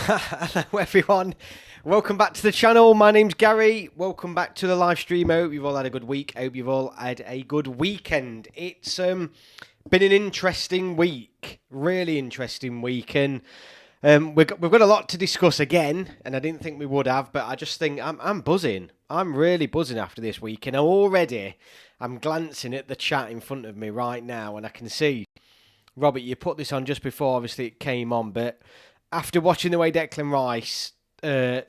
Hello everyone, welcome back to the channel. My name's Gary. Welcome back to the live stream. I hope you've all had a good week. I hope you've all had a good weekend. It's been an interesting week, really interesting week, and we've got a lot to discuss again. And I didn't think we would have, but I just think I'm buzzing. I'm really buzzing after this week, and I'm glancing at the chat in front of me right now, and I can see, Robert, you put this on just before, obviously it came on, but after watching the way Declan Rice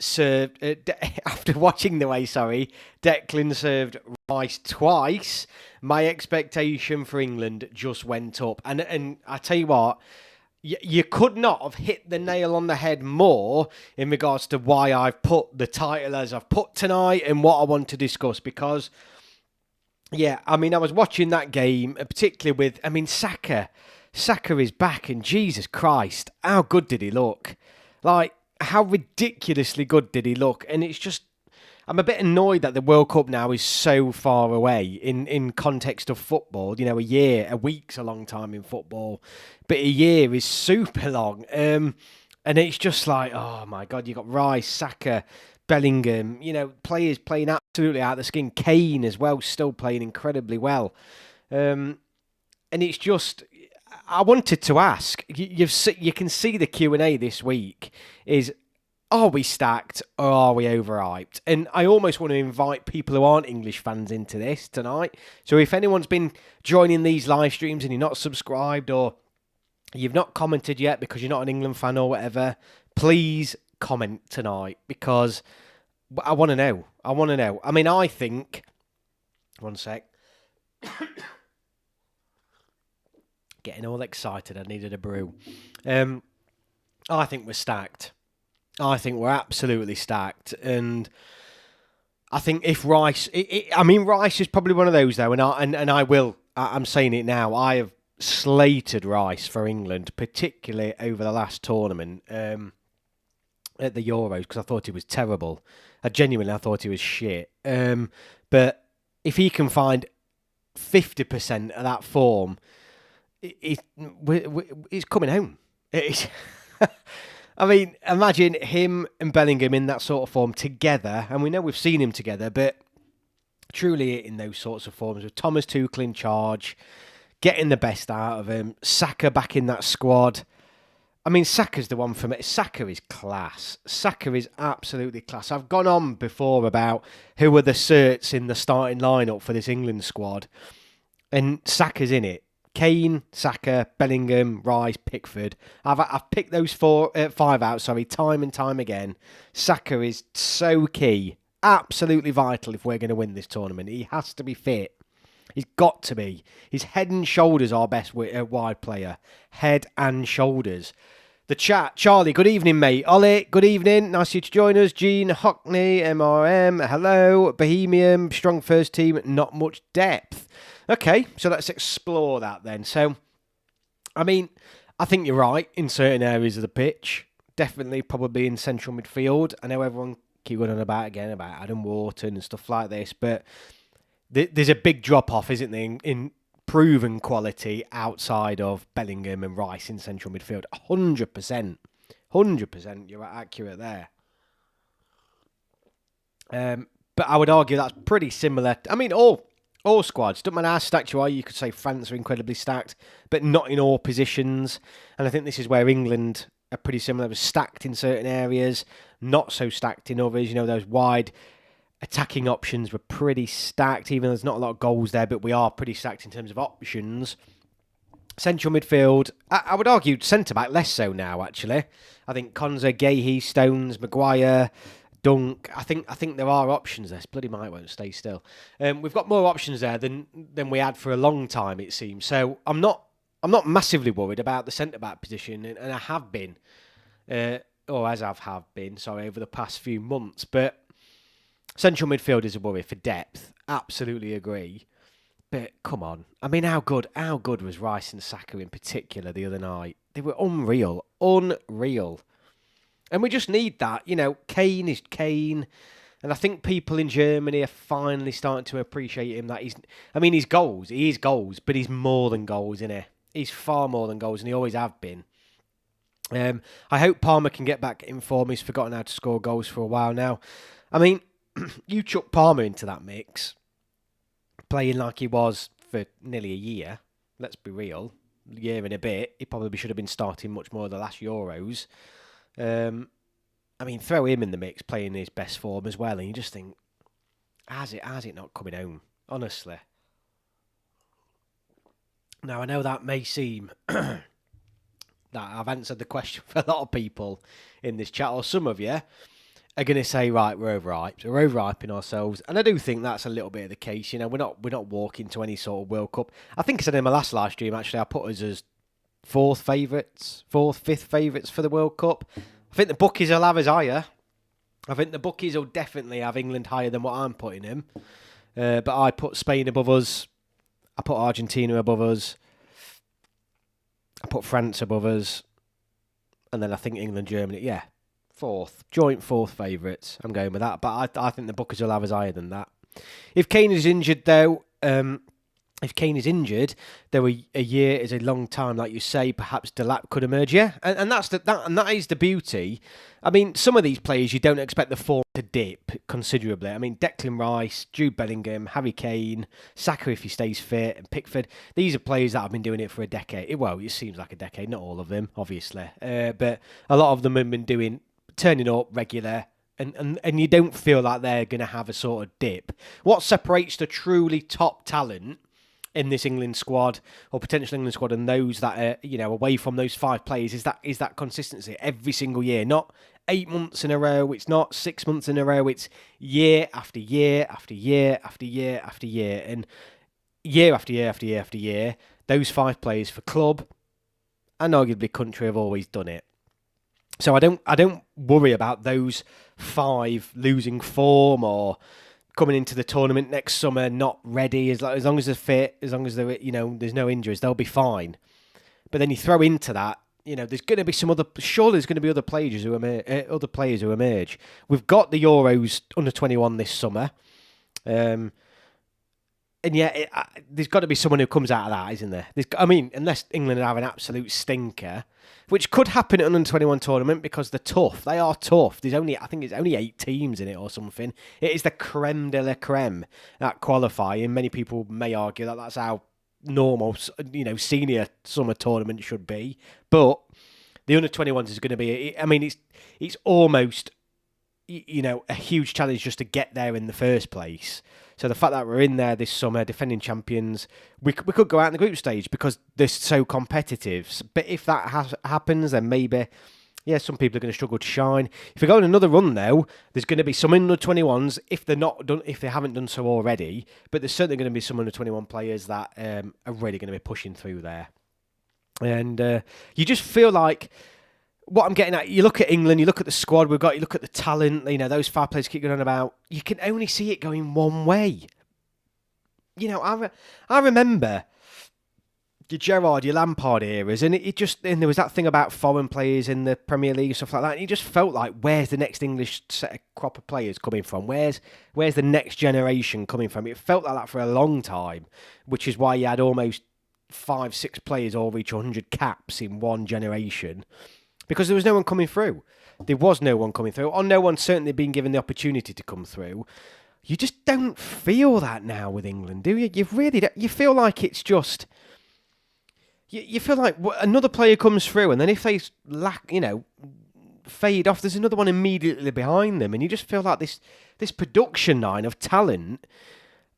served, after watching the way, Declan served Rice twice, my expectation for England just went up. And I tell you what, you could not have hit the nail on the head more in regards to why I've put the title as I've put tonight and what I want to discuss, because, yeah, I mean, I was watching that game, particularly with, Saka. Saka is back, and Jesus Christ, how good did he look? Like, how ridiculously good did he look? And it's just, I'm a bit annoyed that the World Cup now is so far away in context of football. You know, a week's a long time in football, but a year is super long. And it's just like, oh my God, you got Rice, Saka, Bellingham, players playing absolutely out of the skin. Kane as well, still playing incredibly well. And it's just, I wanted to ask, you can see the Q&A this week is, are we stacked or are we overhyped? And I almost want to invite people who aren't English fans into this tonight. So if anyone's been joining these live streams and you're not subscribed or you've not commented yet because you're not an England fan or whatever, please comment tonight, because I want to know. I mean, I think, one sec. Getting all excited. I needed a brew. I think we're stacked. I think we're absolutely stacked. And I think if Rice... Rice is probably one of those, though, I'm saying it now, I have slated Rice for England, particularly over the last tournament at the Euros, because I thought he was terrible. I thought he was shit. But if he can find 50% of that form... He's coming home. I mean, imagine him and Bellingham in that sort of form together, and we know we've seen him together, but truly in those sorts of forms with Thomas Tuchel in charge, getting the best out of him, Saka back in that squad. I mean, Saka's the one for me. Saka is class. Saka is absolutely class. I've gone on before about who are the certs in the starting lineup for this England squad, and Saka's in it. Kane, Saka, Bellingham, Rice, Pickford. I've picked those five out, time and time again. Saka is so key, absolutely vital if we're going to win this tournament. He has to be fit. He's got to be. He's head and shoulders our best wide player. Head and shoulders. The chat, Charlie, good evening, mate. Ollie, good evening. Nice of you to join us. Gene, Hockney, MRM, hello. Bohemian, strong first team, not much depth. Okay, so let's explore that then. So, I mean, I think you're right in certain areas of the pitch. Definitely, probably in central midfield. I know everyone keep going on about Adam Wharton and stuff like this, but there's a big drop-off, isn't there, in proven quality outside of Bellingham and Rice in central midfield. 100%. 100%, you're accurate there. But I would argue that's pretty similar. I mean, all squads, don't matter how stacked you are, you could say France are incredibly stacked, but not in all positions. And I think this is where England are pretty similar. They're stacked in certain areas, not so stacked in others. Those wide attacking options were pretty stacked, even though there's not a lot of goals there, but we are pretty stacked in terms of options. Central midfield, I would argue centre-back less so now, actually. I think Konza, Gahey, Stones, Maguire... Dunk. I think there are options there. Bloody might won't stay still. We've got more options there than we had for a long time, it seems. So I'm not massively worried about the centre back position, and I have been, over the past few months. But central midfield is a worry for depth. Absolutely agree. But come on, I mean, how good was Rice and Saka in particular the other night? They were unreal. And we just need that. Kane is Kane. And I think people in Germany are finally starting to appreciate him. He is goals, but he's more than goals, isn't he? He's far more than goals, and he always have been. I hope Palmer can get back in form. He's forgotten how to score goals for a while now. I mean, you chuck Palmer into that mix, playing like he was for nearly a year. Let's be real, year and a bit. He probably should have been starting much more of the last Euros. I mean, throw him in the mix, playing his best form as well, and you just think, how's it not coming home? Honestly. Now, I know that may seem that I've answered the question for a lot of people in this chat, or some of you are going to say, right, we're overhyped. We're overhyping ourselves. And I do think that's a little bit of the case. You know, we're not walking to any sort of World Cup. I think I said in my last live stream, actually, I put us as fifth favourites for the World Cup. I think the bookies will have us higher. I think the bookies will definitely have England higher than what I'm putting them. But I put Spain above us. I put Argentina above us. I put France above us. And then I think England, Germany, yeah. Joint fourth favourites. I'm going with that. But I think the bookies will have us higher than that. If Kane is injured, though, there a year is a long time, like you say. Perhaps Delap could emerge, yeah, and that is the beauty. I mean, some of these players you don't expect the form to dip considerably. I mean, Declan Rice, Jude Bellingham, Harry Kane, Saka if he stays fit, and Pickford. These are players that have been doing it for a decade. Well, it seems like a decade, not all of them, obviously, but a lot of them have been turning up regular. And you don't feel like they're going to have a sort of dip. What separates the truly top talent in this England squad or potential England squad and those that are, away from those five players is that consistency every single year. Not 8 months in a row. It's not 6 months in a row. It's year after year after year after year after year. And year after year after year after year, those five players for club and arguably country have always done it. So I don't worry about those five losing form or coming into the tournament next summer not ready. As long as they're fit, as long as they're, there's no injuries, they'll be fine. But then you throw into that, there's going to be surely there's going to be other players who emerge. We've got the Euros under 21 this summer. And yeah, there's got to be someone who comes out of that, isn't there? Unless England have an absolute stinker, which could happen at an under-21 tournament because they're tough. They are tough. I think it's only 8 teams in it or something. It is the creme de la creme that qualify, and many people may argue that that's how normal, senior summer tournament should be. But the under-21s is going to be. It's almost, a huge challenge just to get there in the first place. So the fact that we're in there this summer, defending champions, we could go out in the group stage because they're so competitive. But if that happens, then maybe, some people are going to struggle to shine. If we go on another run, though, there's going to be some under 21s if they haven't done so already. But there's certainly going to be some under 21 players that are really going to be pushing through there, and you just feel like. What I'm getting at, you look at England, you look at the squad we've got, you look at the talent, those 5 players keep going on about, you can only see it going one way. I remember your Gerrard, your Lampard eras, and and there was that thing about foreign players in the Premier League and stuff like that, and you just felt like, where's the next English set of crop of players coming from? Where's the next generation coming from? It felt like that for a long time, which is why you had almost 5-6 players all reach 100 caps in one generation. Because there was no one coming through. There was no one coming through, or no one certainly being given the opportunity to come through. You just don't feel that now with England, do you? You really don't. You feel like it's just... You feel like another player comes through, and then if they fade off, there's another one immediately behind them, and you just feel like this production line of talent...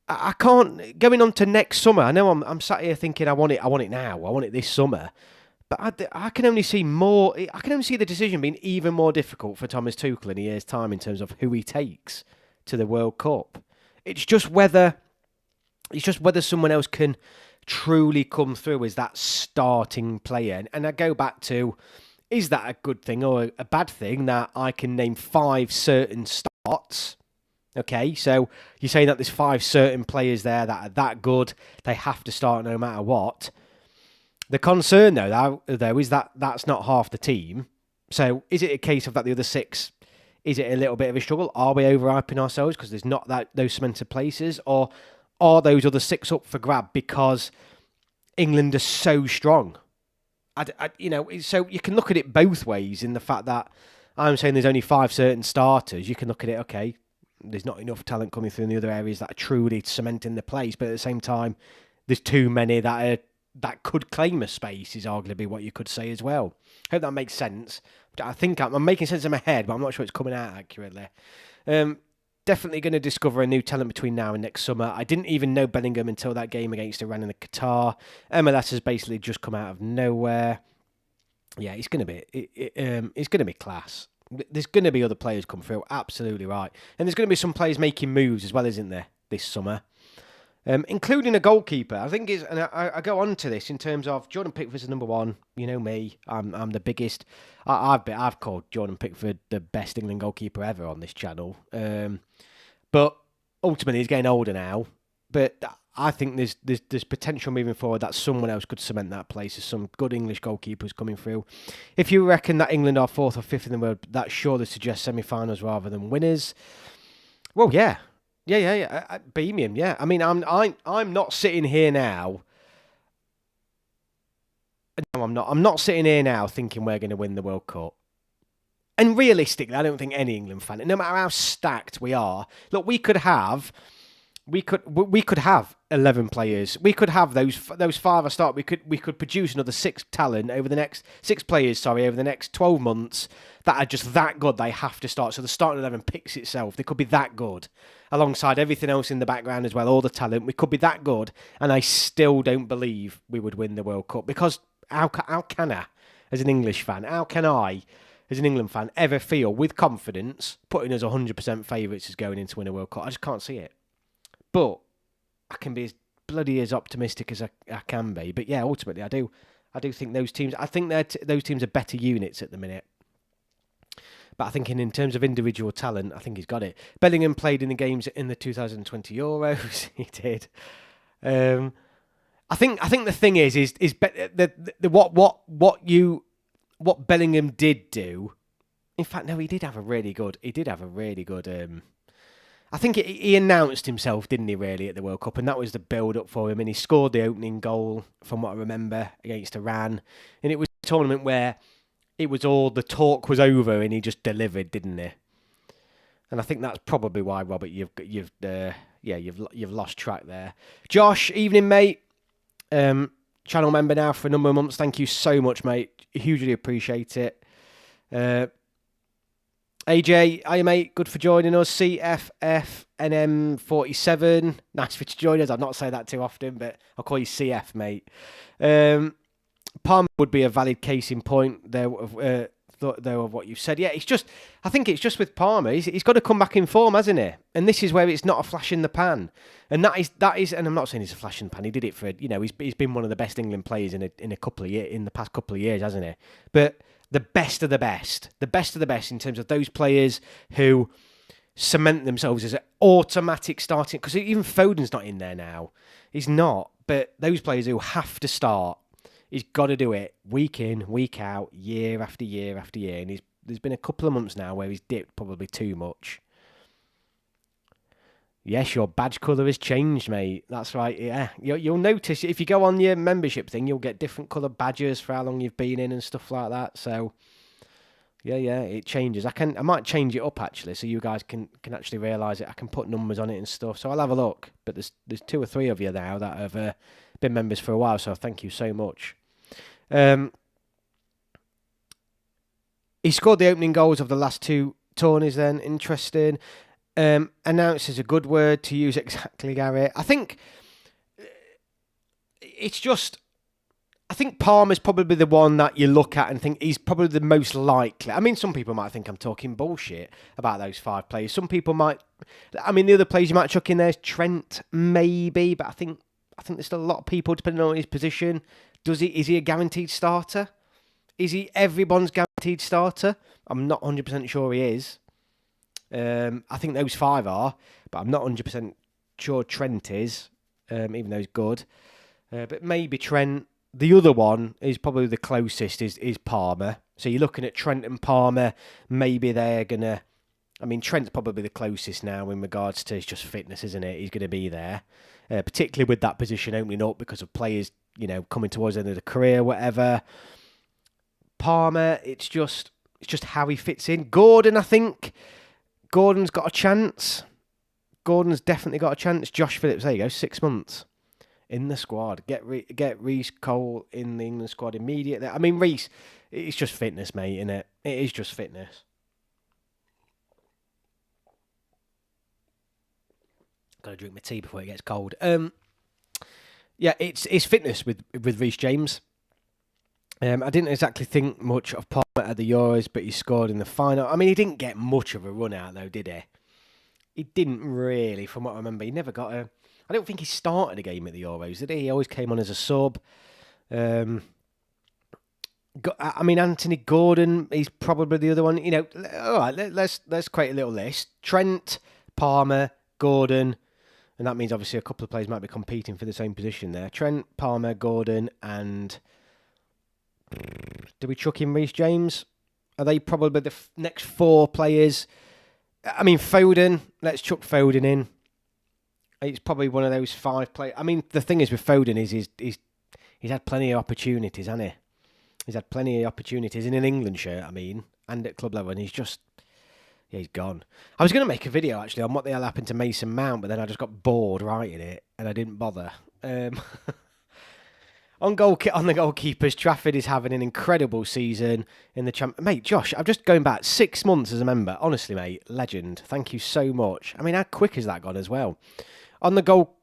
I can't... Going on to next summer, I know I'm sat here thinking I want it now, I want it this summer... But I can only see more. I can only see the decision being even more difficult for Thomas Tuchel in a year's time in terms of who he takes to the World Cup. It's just whether someone else can truly come through as that starting player. And I go back to, is that a good thing or a bad thing that I can name 5 certain starts? Okay, so you're saying that there's 5 certain players there that are that good, they have to start no matter what. The concern, though, is that that's not half the team. So is it a case of that the other 6, is it a little bit of a struggle? Are we overhyping ourselves because there's not those cemented places? Or are those other 6 up for grab because England are so strong? so you can look at it both ways in the fact that I'm saying there's only 5 certain starters. You can look at it, okay, there's not enough talent coming through in the other areas that are truly cementing the place, but at the same time, there's too many that could claim a space, is arguably what you could say as well. I hope that makes sense. I think I'm making sense in my head, but I'm not sure it's coming out accurately. Definitely going to discover a new talent between now and next summer. I didn't even know Bellingham until that game against Iran in the Qatar. MLS has basically just come out of nowhere. Yeah, it's going to be class. There's going to be other players come through, absolutely right. And there's going to be some players making moves as well, isn't there, this summer? Including a goalkeeper. I think and I go on to this in terms of Jordan Pickford's number one. You know me, I'm the biggest. I've called Jordan Pickford the best England goalkeeper ever on this channel. But ultimately, he's getting older now. But I think there's potential moving forward that someone else could cement that place. There's some good English goalkeepers coming through. If you reckon that England are 4th or 5th in the world, that surely suggests semi-finals rather than winners. Well, yeah. Yeah. Beamium, yeah. I mean, I'm not sitting here now. No, I'm not. I'm not sitting here now thinking we're going to win the World Cup. And realistically, I don't think any England fan, no matter how stacked we are, look, we could have 11 players. We could have those 5 a start. We could produce another 6 talent over the next 6 players. Over the next 12 months that are just that good. They have to start. So the starting 11 picks itself. They could be that good, alongside everything else in the background as well. All the talent. We could be that good, and I still don't believe we would win the World Cup, because how can I, as an English fan, how can I, as an England fan, ever feel with confidence putting us 100% favourites as going into win a World Cup? I just can't see it. But I can be as bloody as optimistic as I can be. But yeah, ultimately, I do think those teams. I think those teams are better units at the minute. But I think in terms of individual talent, I think he's got it. Bellingham played in the games in the 2020 Euros. He did. I think the thing is what Bellingham did do. In fact, no, he did have a really good. I think he announced himself, didn't he, really, at the World Cup, and that was the build-up for him, and he scored the opening goal, from what I remember, against Iran, and it was a tournament where it was all, the talk was over, and he just delivered, didn't he? And I think that's probably why, Robert, you've lost track there. Josh, evening, mate. Channel member now for a number of months. Thank you so much, mate. Hugely appreciate it. AJ, hi mate, good for joining us. CFFNM47, nice for you to join us. I'd not say that too often, but I'll call you CF, mate. Palmer would be a valid case in point there of what you've said. Yeah, I think it's just with Palmer. He's got to come back in form, hasn't he? And this is where it's not a flash in the pan. And that is, and I'm not saying it's a flash in the pan. He did it for, he's been one of the best England players in the past couple of years, hasn't he? But the best of the best in terms of those players who cement themselves as an automatic starting, because even Foden's not in there now. He's not, but those players who have to start, he's got to do it week in, week out, year after year after year. And there's been a couple of months now where he's dipped probably too much. Yes, your badge colour has changed, mate. That's right, yeah. You'll notice, if you go on your membership thing, you'll get different colour badges for how long you've been in and stuff like that. So, yeah, it changes. I might change it up, actually, so you guys can actually realise it. I can put numbers on it and stuff, so I'll have a look. But there's 2 or 3 of you now that have been members for a while, so thank you so much. He scored the opening goals of the last 2 tourneys then. Interesting. Announce is a good word to use exactly, Gary. I think it's just... I think Palmer's probably the one that you look at and think he's probably the most likely. I mean, some people might think I'm talking bullshit about those 5 players. Some people might... I mean, the other players you might chuck in there is Trent, maybe, but I think there's still a lot of people, depending on his position. Is he a guaranteed starter? Is he everyone's guaranteed starter? I'm not 100% sure he is. I think those 5 are, but I'm not 100% sure Trent is, even though he's good. But maybe Trent. The other one is probably the closest, is Palmer. So you're looking at Trent and Palmer. Maybe they're going to... I mean, Trent's probably the closest now in regards to his just fitness, isn't it? He's going to be there. Particularly with that position opening up because of players, coming towards the end of the career, whatever. Palmer, it's just how he fits in. Gordon, I think Gordon's got a chance. Gordon's definitely got a chance. Josh Phillips, there you go, 6 months in the squad. Get Reece Cole in the England squad immediately. I mean, Reece, it's just fitness, mate, isn't it? It is just fitness. Got to drink my tea before it gets cold. Yeah, it's fitness with Reece James. I didn't exactly think much of Palmer at the Euros, but he scored in the final. I mean, he didn't get much of a run out, though, did he? He didn't really, from what I remember. He never got a... I don't think he started a game at the Euros, did he? He always came on as a sub. I mean, Anthony Gordon, he's probably the other one. You know, all right, let's create a little list. Trent, Palmer, Gordon, and that means obviously a couple of players might be competing for the same position there. Trent, Palmer, Gordon, and... do we chuck in Reece James? Are they probably the next 4 players? I mean, Foden, let's chuck Foden in. It's probably one of those 5 players. I mean, the thing is with Foden is he's had plenty of opportunities, hasn't he? He's had plenty of opportunities in an England shirt, I mean, and at club level, and he's gone. I was going to make a video, actually, on what the hell happened to Mason Mount, but then I just got bored writing it, and I didn't bother. On the goalkeepers, Trafford is having an incredible season in the Mate, Josh, I'm just going back 6 months as a member. Honestly, mate, legend. Thank you so much. I mean, how quick has that gone as well? On the goal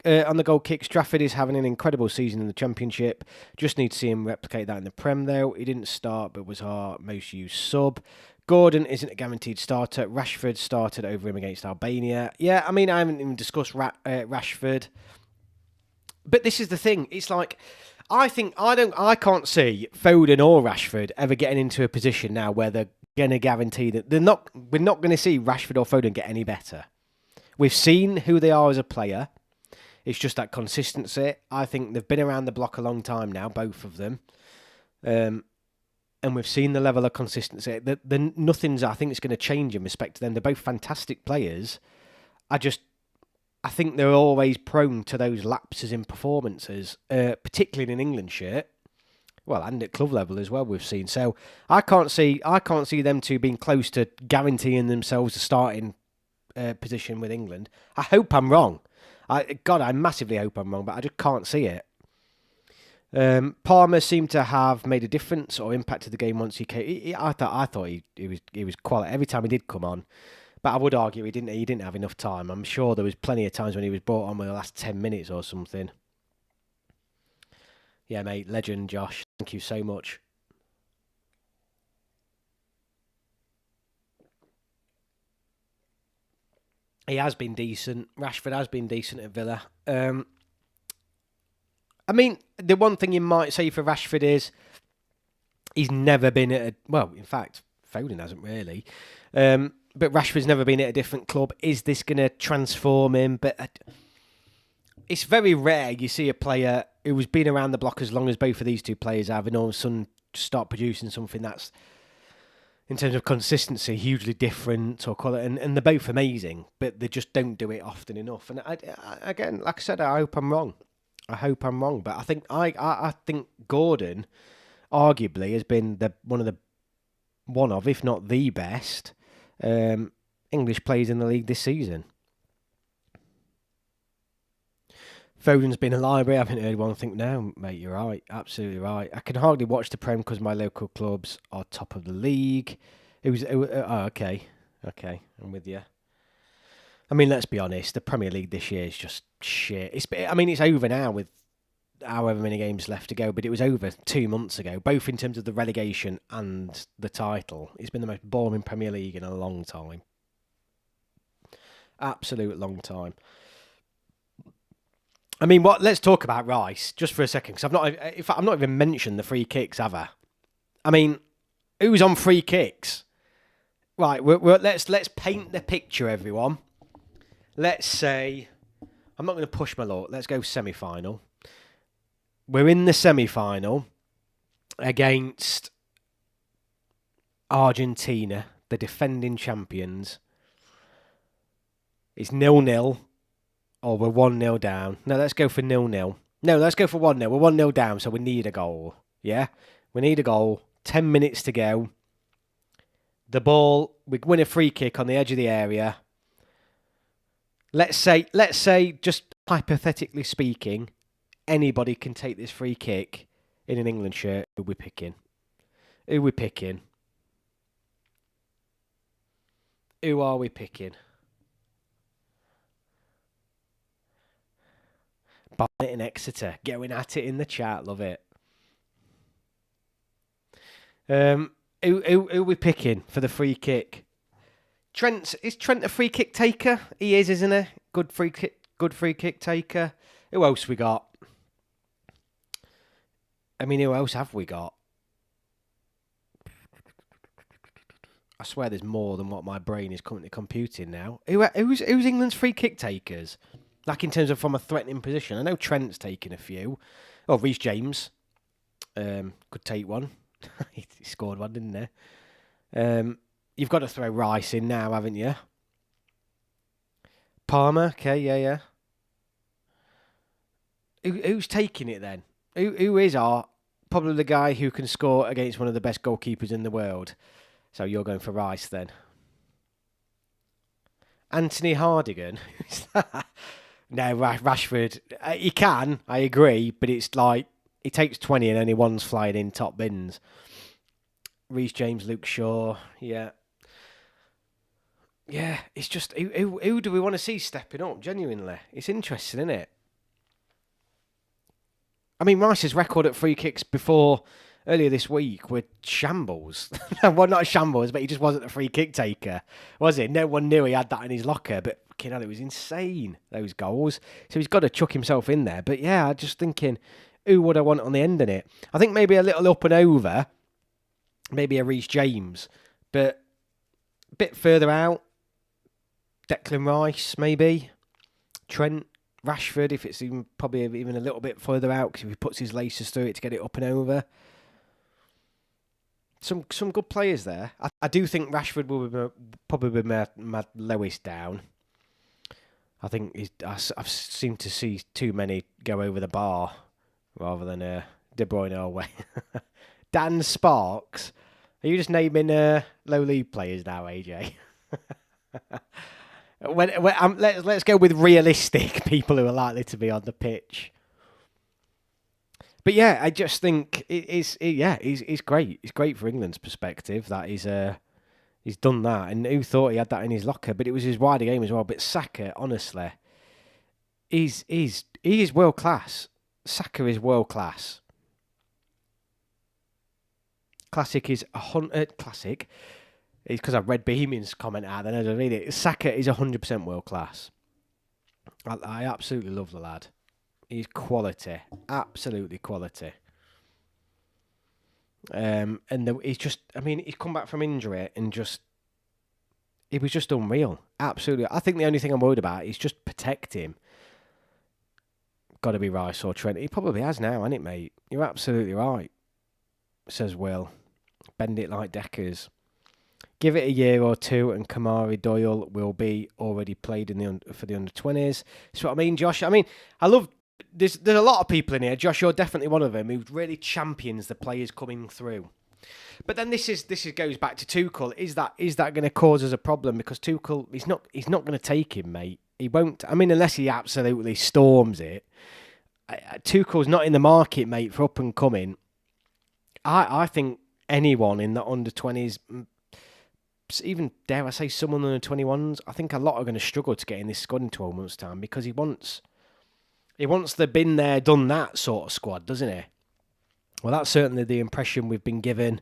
kicks, Trafford is having an incredible season in the Championship. Just need to see him replicate that in the Prem, though. He didn't start, but was our most used sub. Gordon isn't a guaranteed starter. Rashford started over him against Albania. Yeah, I mean, I haven't even discussed Rashford. But this is the thing. It's like... I can't see Foden or Rashford ever getting into a position now where they're going to guarantee that we're not going to see Rashford or Foden get any better. We've seen who they are as a player. It's just that consistency. I think they've been around the block a long time now, both of them. And we've seen the level of consistency. Nothing's, I think, is going to change in respect to them. They're both fantastic players. I think they're always prone to those lapses in performances, particularly in an England shirt. Well, and at club level as well, we've seen. So I can't see them two being close to guaranteeing themselves a starting position with England. I hope I'm wrong. I massively hope I'm wrong, but I just can't see it. Palmer seemed to have made a difference or impacted the game once he came. I thought he was quality every time he did come on. But I would argue he didn't have enough time. I'm sure there was plenty of times when he was brought on with the last 10 minutes or something. Yeah, mate, legend, Josh. Thank you so much. He has been decent. Rashford has been decent at Villa. I mean, the one thing you might say for Rashford is he's never been at a... Well, in fact, Foden hasn't really. But Rashford's never been at a different club. Is this going to transform him? But it's very rare you see a player who's been around the block as long as both of these two players have, and all of a sudden start producing something that's, in terms of consistency, hugely different or quality. And they're both amazing, but they just don't do it often enough. And again, like I said, I hope I'm wrong. But I think Gordon, arguably, has been one of, if not the best, English players in the league this season. Foden's been a library. I haven't heard one think, no, mate, you're right. Absolutely right. I can hardly watch the Prem because my local clubs are top of the league. Okay. I'm with you. I mean, let's be honest. The Premier League this year is just shit. It's over now with however many games left to go, but it was over 2 months ago, both in terms of the relegation and the title. It's been the most boring Premier League in a long time. Absolute long time. I mean, let's talk about Rice just for a second, because I've not even mentioned the free kicks, have I? I mean, who's on free kicks? Right, let's paint the picture, everyone. Let's say, I'm not going to push my luck. Let's go semi-final. We're in the semi-final against Argentina, the defending champions. It's 0-0, or we're 1-0 down. No, let's go for 0-0. No, let's go for 1-0. We're 1-0 down, so we need a goal. Yeah? We need a goal 10 minutes to go. The ball, we win a free kick on the edge of the area. Let's say, just hypothetically speaking, anybody can take this free kick in an England shirt. Who we picking? Who we picking? Who are we picking? Barnet and Exeter, going at it in the chat, love it. Who we picking for the free kick? Is Trent a free kick taker? He is, isn't he? Good free kick taker. Who else we got? I mean, who else have we got? I swear there's more than what my brain is currently computing now. Who's England's free kick takers? Like in terms of from a threatening position. I know Trent's taking a few. Oh, Reece James could take one. He scored one, didn't he? You've got to throw Rice in now, haven't you? Palmer, okay, yeah. Who's taking it then? Who is probably the guy who can score against one of the best goalkeepers in the world? So you're going for Rice then. Anthony Hardigan. No, Rashford. He can, I agree, but it's like he takes 20 and only one's flying in top bins. Reece James, Luke Shaw, yeah. Yeah, it's just, who do we want to see stepping up, genuinely? It's interesting, isn't it? I mean, Rice's record at free kicks earlier this week were shambles. Well, not shambles, but he just wasn't a free kick taker, was it? No one knew he had that in his locker, but it was insane, those goals. So he's got to chuck himself in there. But yeah, I'm just thinking, who would I want on the end of it? I think maybe a little up and over, maybe a Reece James, but a bit further out, Declan Rice, maybe. Trent, Rashford, if it's probably even a little bit further out, because if he puts his laces through it to get it up and over. Some good players there. I do think Rashford will be probably my lowest down. I think I've seemed to see too many go over the bar rather than De Bruyne away. Dan Sparks, are you just naming low league players now, AJ? Let's go with realistic people who are likely to be on the pitch. But yeah, I just think he's great. It's great for England's perspective that he's done that. And who thought he had that in his locker? But it was his wider game as well. But Saka, honestly, he is world class. Saka is world class. Classic is classic. It's because I've read Bohemian's comment out, then I read it. Saka is 100% world class. I absolutely love the lad. He's quality, absolutely quality. He's just, he's come back from injury and he was just unreal. Absolutely. I think the only thing I'm worried about is just protect him. Got to be Rice or Trent. He probably has now, hasn't it, mate? You're absolutely right, says Will. Bend it like Deckers. Give it a year or two and Kamari Doyle will be already played for the under-20s. That's what I mean, Josh. I love... There's a lot of people in here. Josh, you're definitely one of them who really champions the players coming through. But then this goes back to Tuchel. Is that going to cause us a problem? Because Tuchel, he's not going to take him, mate. He won't. Unless he absolutely storms it. Tuchel's not in the market, mate, for up and coming. I think anyone in the under-20s, even dare I say someone in the 21s, I think a lot are going to struggle to get in this squad in 12 months' time because he wants the been there, done that sort of squad, doesn't he? Well, that's certainly the impression we've been given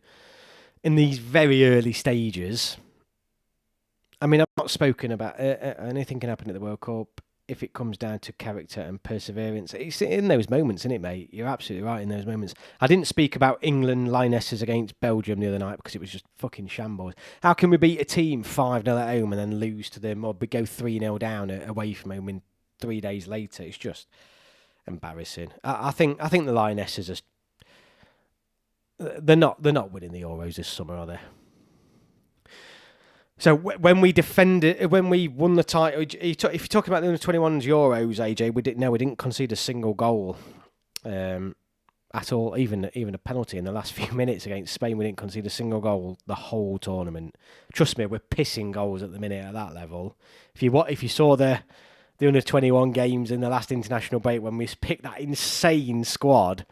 in these very early stages. I've not spoken about anything can happen at the World Cup if it comes down to character and perseverance. It's in those moments, isn't it, mate? You're absolutely right in those moments. I didn't speak about England Lionesses against Belgium the other night because it was just fucking shambles. How can we beat a team 5-0 at home and then lose to them, or go 3-0 down away from home in 3 days later? It's just embarrassing. I think the Lionesses are... They're not winning the Euros this summer, are they? So when we won the title, if you're talking about the under-21s Euros, AJ, we didn't concede a single goal. at all. Even a penalty in the last few minutes against Spain. We didn't concede a single goal the whole tournament. Trust me, we're pissing goals at the minute at that level. If you saw the under-21 games in the last international break when we picked that insane squad,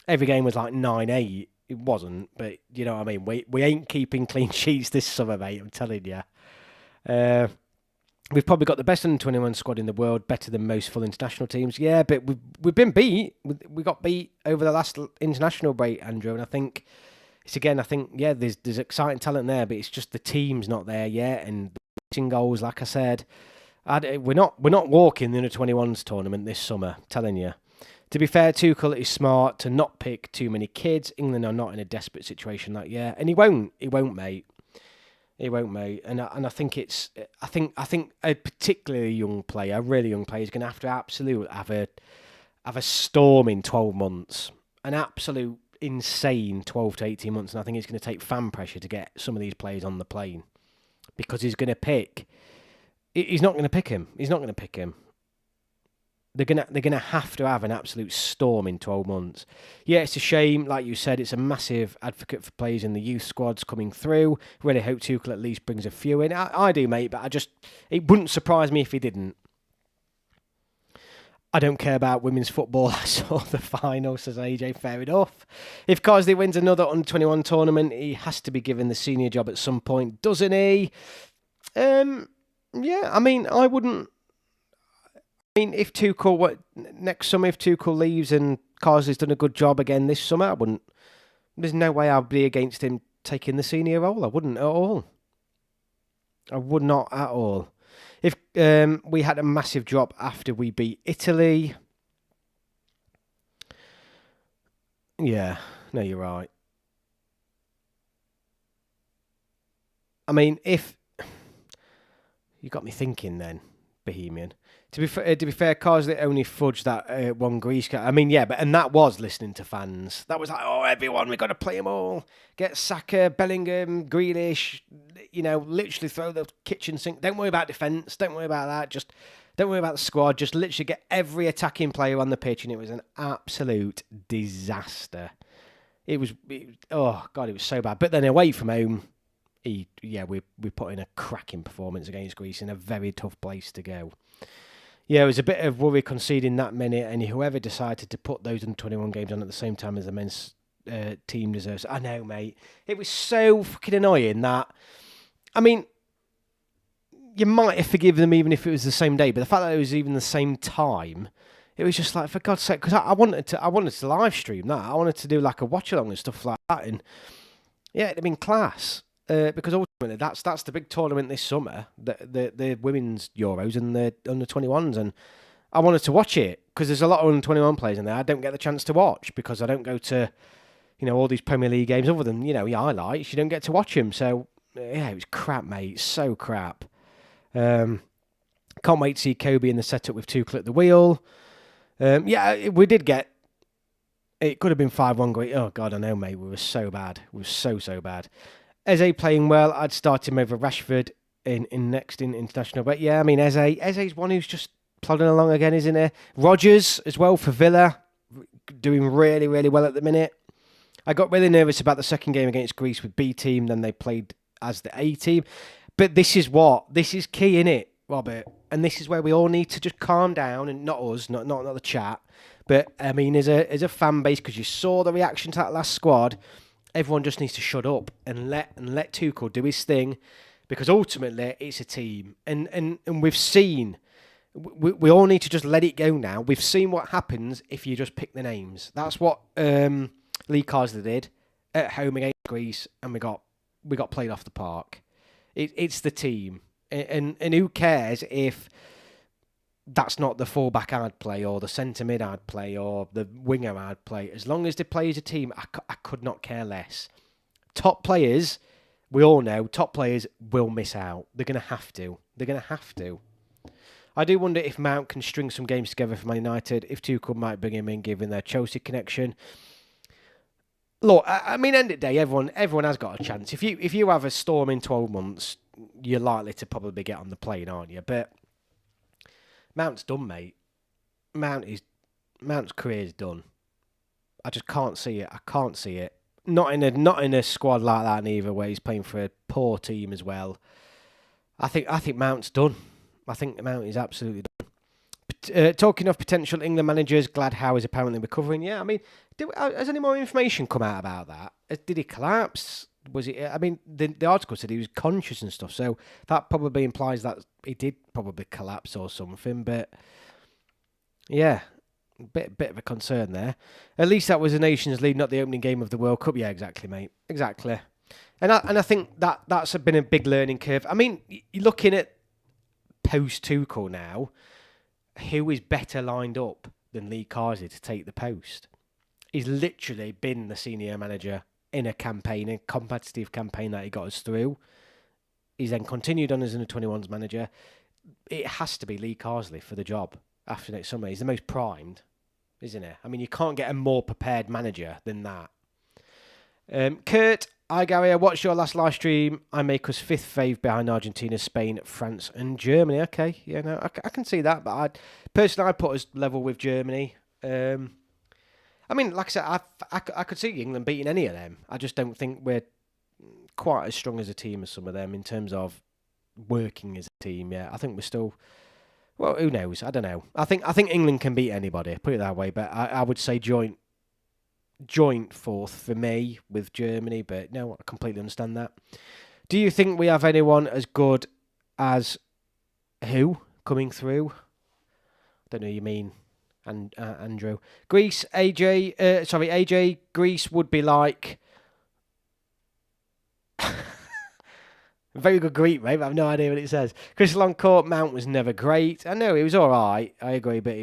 every game was like 9-8. It wasn't, but you know what I mean. We ain't keeping clean sheets this summer, mate. I'm telling you. We've probably got the best under-21 squad in the world, better than most full international teams. Yeah, but we've been beat. We got beat over the last international break, Andrew. And I think there's exciting talent there, but it's just the team's not there yet. And the goals, like I said, we're not walking the under-21s tournament this summer. I'm telling you. To be fair, Tuchel is smart to not pick too many kids. England are not in a desperate situation that year, and he won't, mate. He won't, mate. And I think I think a particularly young player, a really young player, is going to have to have a storm in 12 months, an absolute insane 12 to 18 months. And I think it's going to take fan pressure to get some of these players on the plane, because he's going to pick. He's not going to pick him. He's not going to pick him. They're gonna have to have an absolute storm in 12 months. Yeah, it's a shame. Like you said, it's a massive advocate for players in the youth squads coming through. Really hope Tuchel at least brings a few in. I do, mate, but it wouldn't surprise me if he didn't. I don't care about women's football. I saw the final, says AJ. Fair enough. If Carsley wins another under-21 tournament, he has to be given the senior job at some point, doesn't he? Yeah, I mean, I wouldn't. If Tuchel next summer, if Tuchel leaves and Carsley's done a good job again this summer, I wouldn't. There's no way I'd be against him taking the senior role. I wouldn't at all. I would not at all. If we had a massive drop after we beat Italy, yeah, no, you're right. I mean, if you got me thinking, then Bohemian. To be fair, Carsley only fudged that one Greece guy. I mean, yeah, and that was listening to fans. That was like, oh, everyone, we got to play them all. Get Saka, Bellingham, Grealish. You know, literally throw the kitchen sink. Don't worry about defence. Don't worry about that. Just don't worry about the squad. Just literally get every attacking player on the pitch, and it was an absolute disaster. It was so bad. But then away from home, we put in a cracking performance against Greece in a very tough place to go. Yeah, it was a bit of worry conceding that many, and whoever decided to put those under-21 games on at the same time as the men's team deserves. I know, mate. It was so fucking annoying that, I mean, you might have forgiven them even if it was the same day, but the fact that it was even the same time, it was just like, for God's sake, because I wanted to live stream that. I wanted to do like a watch along and stuff like that, and yeah, it'd have been class. Because ultimately that's the big tournament this summer, the women's Euros and the under-21s, and I wanted to watch it because there's a lot of under-21 players in there I don't get the chance to watch because I don't go to, all these Premier League games other than, your highlights. You don't get to watch them, so yeah, it was crap, mate, so crap. Can't wait to see Kobe in the setup with Tuchel at the wheel. We did get. It could have been 5-1 going. Oh God, I know, mate. We were so bad. We were so bad. Eze playing well. I'd start him over Rashford in international. But yeah, I mean, Eze's one who's just plodding along again, isn't he? Rodgers as well for Villa, doing really, really well at the minute. I got really nervous about the second game against Greece with B team. Then they played as the A team. But this is key, innit, Robert? And this is where we all need to just calm down, and not us, not the chat. But I mean, as a fan base, because you saw the reaction to that last squad. Everyone just needs to shut up and let Tuchel do his thing, because ultimately it's a team, and we've seen we all need to just let it go now. We've seen what happens if you just pick the names. That's what Lee Carsley did at home against Greece, and we got played off the park. It's the team, and who cares if that's not the fullback I'd play, or the centre mid I'd play, or the winger I'd play. As long as they play as a team, I could not care less. Top players, we all know, top players will miss out. They're going to have to. I do wonder if Mount can string some games together for Man United, if Tuchel might bring him in, given their Chelsea connection. Look, I mean, end of the day, everyone has got a chance. If you have a storm in 12 months, you're likely to probably get on the plane, aren't you? But Mount's done, mate. Mount's career's done. I just can't see it. I can't see it. Not in a squad like that neither, where he's playing for a poor team as well. I think Mount's done. I think Mount is absolutely done. Talking of potential England managers, Gladhow is apparently recovering. Yeah, I mean, has any more information come out about that? Did he collapse? Was it? I mean, the article said he was conscious and stuff, so that probably implies that he did probably collapse or something. But yeah, bit of a concern there. At least that was the Nations League, not the opening game of the World Cup. Yeah, exactly, mate. Exactly. And I think that's been a big learning curve. I mean, you're looking at post Tuchel now. Who is better lined up than Lee Carsey to take the post? He's literally been the senior manager in a campaign, a competitive campaign that he got us through. He's then continued on as an under-21s manager. It has to be Lee Carsley for the job after next summer. He's the most primed, isn't it? I mean, you can't get a more prepared manager than that. Kurt, hi Gary, I watched your last live stream. I make us fifth fave behind Argentina, Spain, France and Germany. Okay, yeah, no, I can see that, but I'd put us level with Germany. I mean, like I said, I could see England beating any of them. I just don't think we're quite as strong as a team as some of them in terms of working as a team. Yeah, I think we're still. Well, who knows? I don't know. I think England can beat anybody. Put it that way. But I would say joint fourth for me with Germany. But no, I completely understand that. Do you think we have anyone as good as who coming through? I don't know. You mean and Andrew Greece? AJ. Greece would be like. Very good Greek, mate, but I have no idea what it says. Chris Longcourt, Mount was never great. I know, he was all right. I agree, but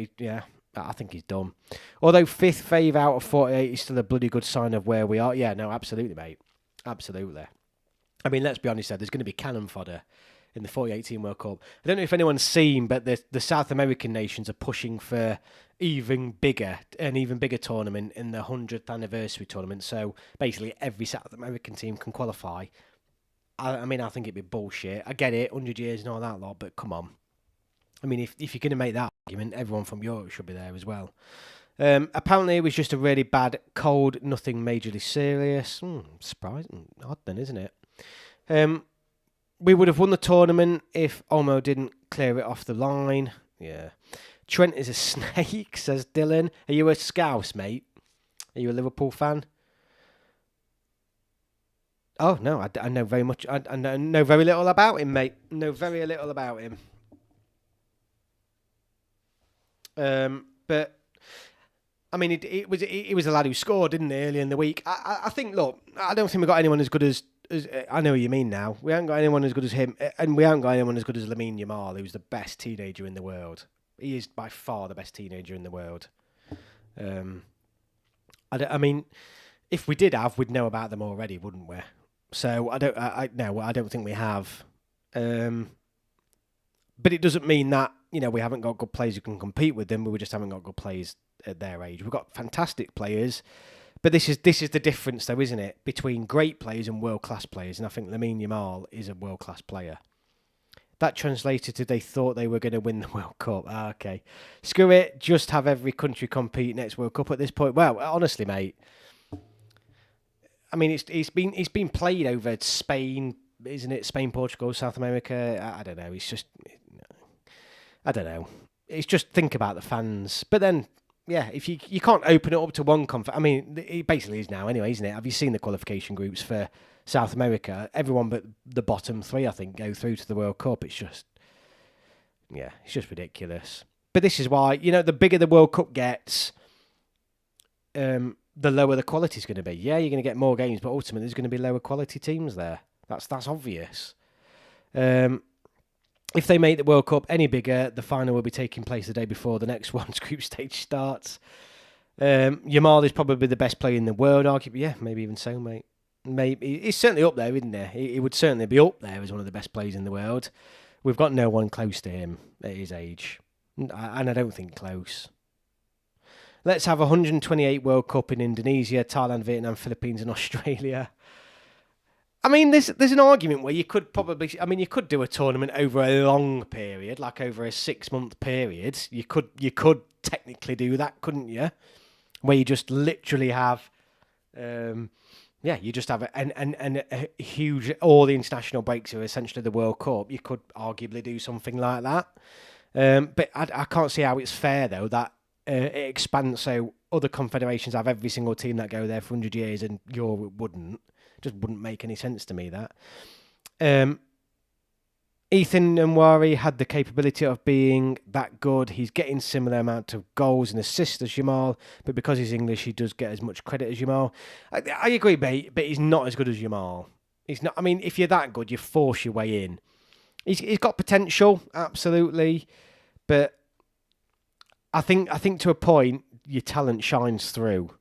I think he's done. Although fifth fave out of 48 is still a bloody good sign of where we are. Yeah, no, absolutely, mate. Absolutely. I mean, let's be honest, there's going to be cannon fodder in the 2018 World Cup. I don't know if anyone's seen, but the South American nations are pushing for an even bigger tournament in the 100th anniversary tournament. So basically every South American team can qualify. I mean, I think it'd be bullshit. I get it, 100 years and all that lot, but come on. I mean, if you're going to make that argument, everyone from Europe should be there as well. Apparently, it was just a really bad cold, nothing majorly serious. Surprising. Odd then, isn't it? We would have won the tournament if Olmo didn't clear it off the line. Yeah. Trent is a snake, says Dylan. Are you a Scouse, mate? Are you a Liverpool fan? Oh, no, I know very much. I know very little about him, mate. Know very little about him. But, I mean, it was a lad who scored, didn't he, earlier in the week. I think, look, I don't think we've got anyone as good as I know what you mean now. We haven't got anyone as good as him, and we haven't got anyone as good as Lamine Yamal, who's the best teenager in the world. He is by far the best teenager in the world. I mean, if we did have, we'd know about them already, wouldn't we? So I don't think we have. But it doesn't mean that we haven't got good players who can compete with them. We just haven't got good players at their age. We've got fantastic players, but this is the difference, though, isn't it, between great players and world class players? And I think Lamine Yamal is a world class player. That translated to they thought they were going to win the World Cup. Okay, screw it. Just have every country compete next World Cup at this point. Well, honestly, mate. I mean, it's been played over Spain, isn't it? Spain, Portugal, South America. I don't know. It's just, I don't know. It's just think about the fans. But then, yeah, if you can't open it up to one I mean, it basically is now anyway, isn't it? Have you seen the qualification groups for South America? Everyone but the bottom three, I think, go through to the World Cup. It's just ridiculous. But this is why, the bigger the World Cup gets, the lower the quality is going to be. Yeah, you're going to get more games, but ultimately there's going to be lower quality teams there. That's obvious. If they make the World Cup any bigger, the final will be taking place the day before the next one's group stage starts. Yamal is probably the best player in the world, arguably. Yeah, maybe even so, mate. Maybe he's certainly up there, isn't he? He would certainly be up there as one of the best players in the world. We've got no one close to him at his age, and I don't think close. Let's have 128 World Cup in Indonesia, Thailand, Vietnam, Philippines and Australia. I mean, there's an argument where you could do a tournament over a long period, like over a 6-month period. You could technically do that, couldn't you? where you just literally have, you just have a huge, all the international breaks are essentially the World Cup. You could arguably do something like that. But I can't see how it's fair, though, that it expands so other confederations have every single team that go there for 100 years and Europe wouldn't. It just wouldn't make any sense to me, that. Ethan Nwari had the capability of being that good. He's getting similar amount of goals and assists as Jamal, but because he's English, he does get as much credit as Jamal. I agree, but he's not as good as Jamal. He's not. I mean, if you're that good, you force your way in. He's got potential, absolutely, but I think to a point, your talent shines through.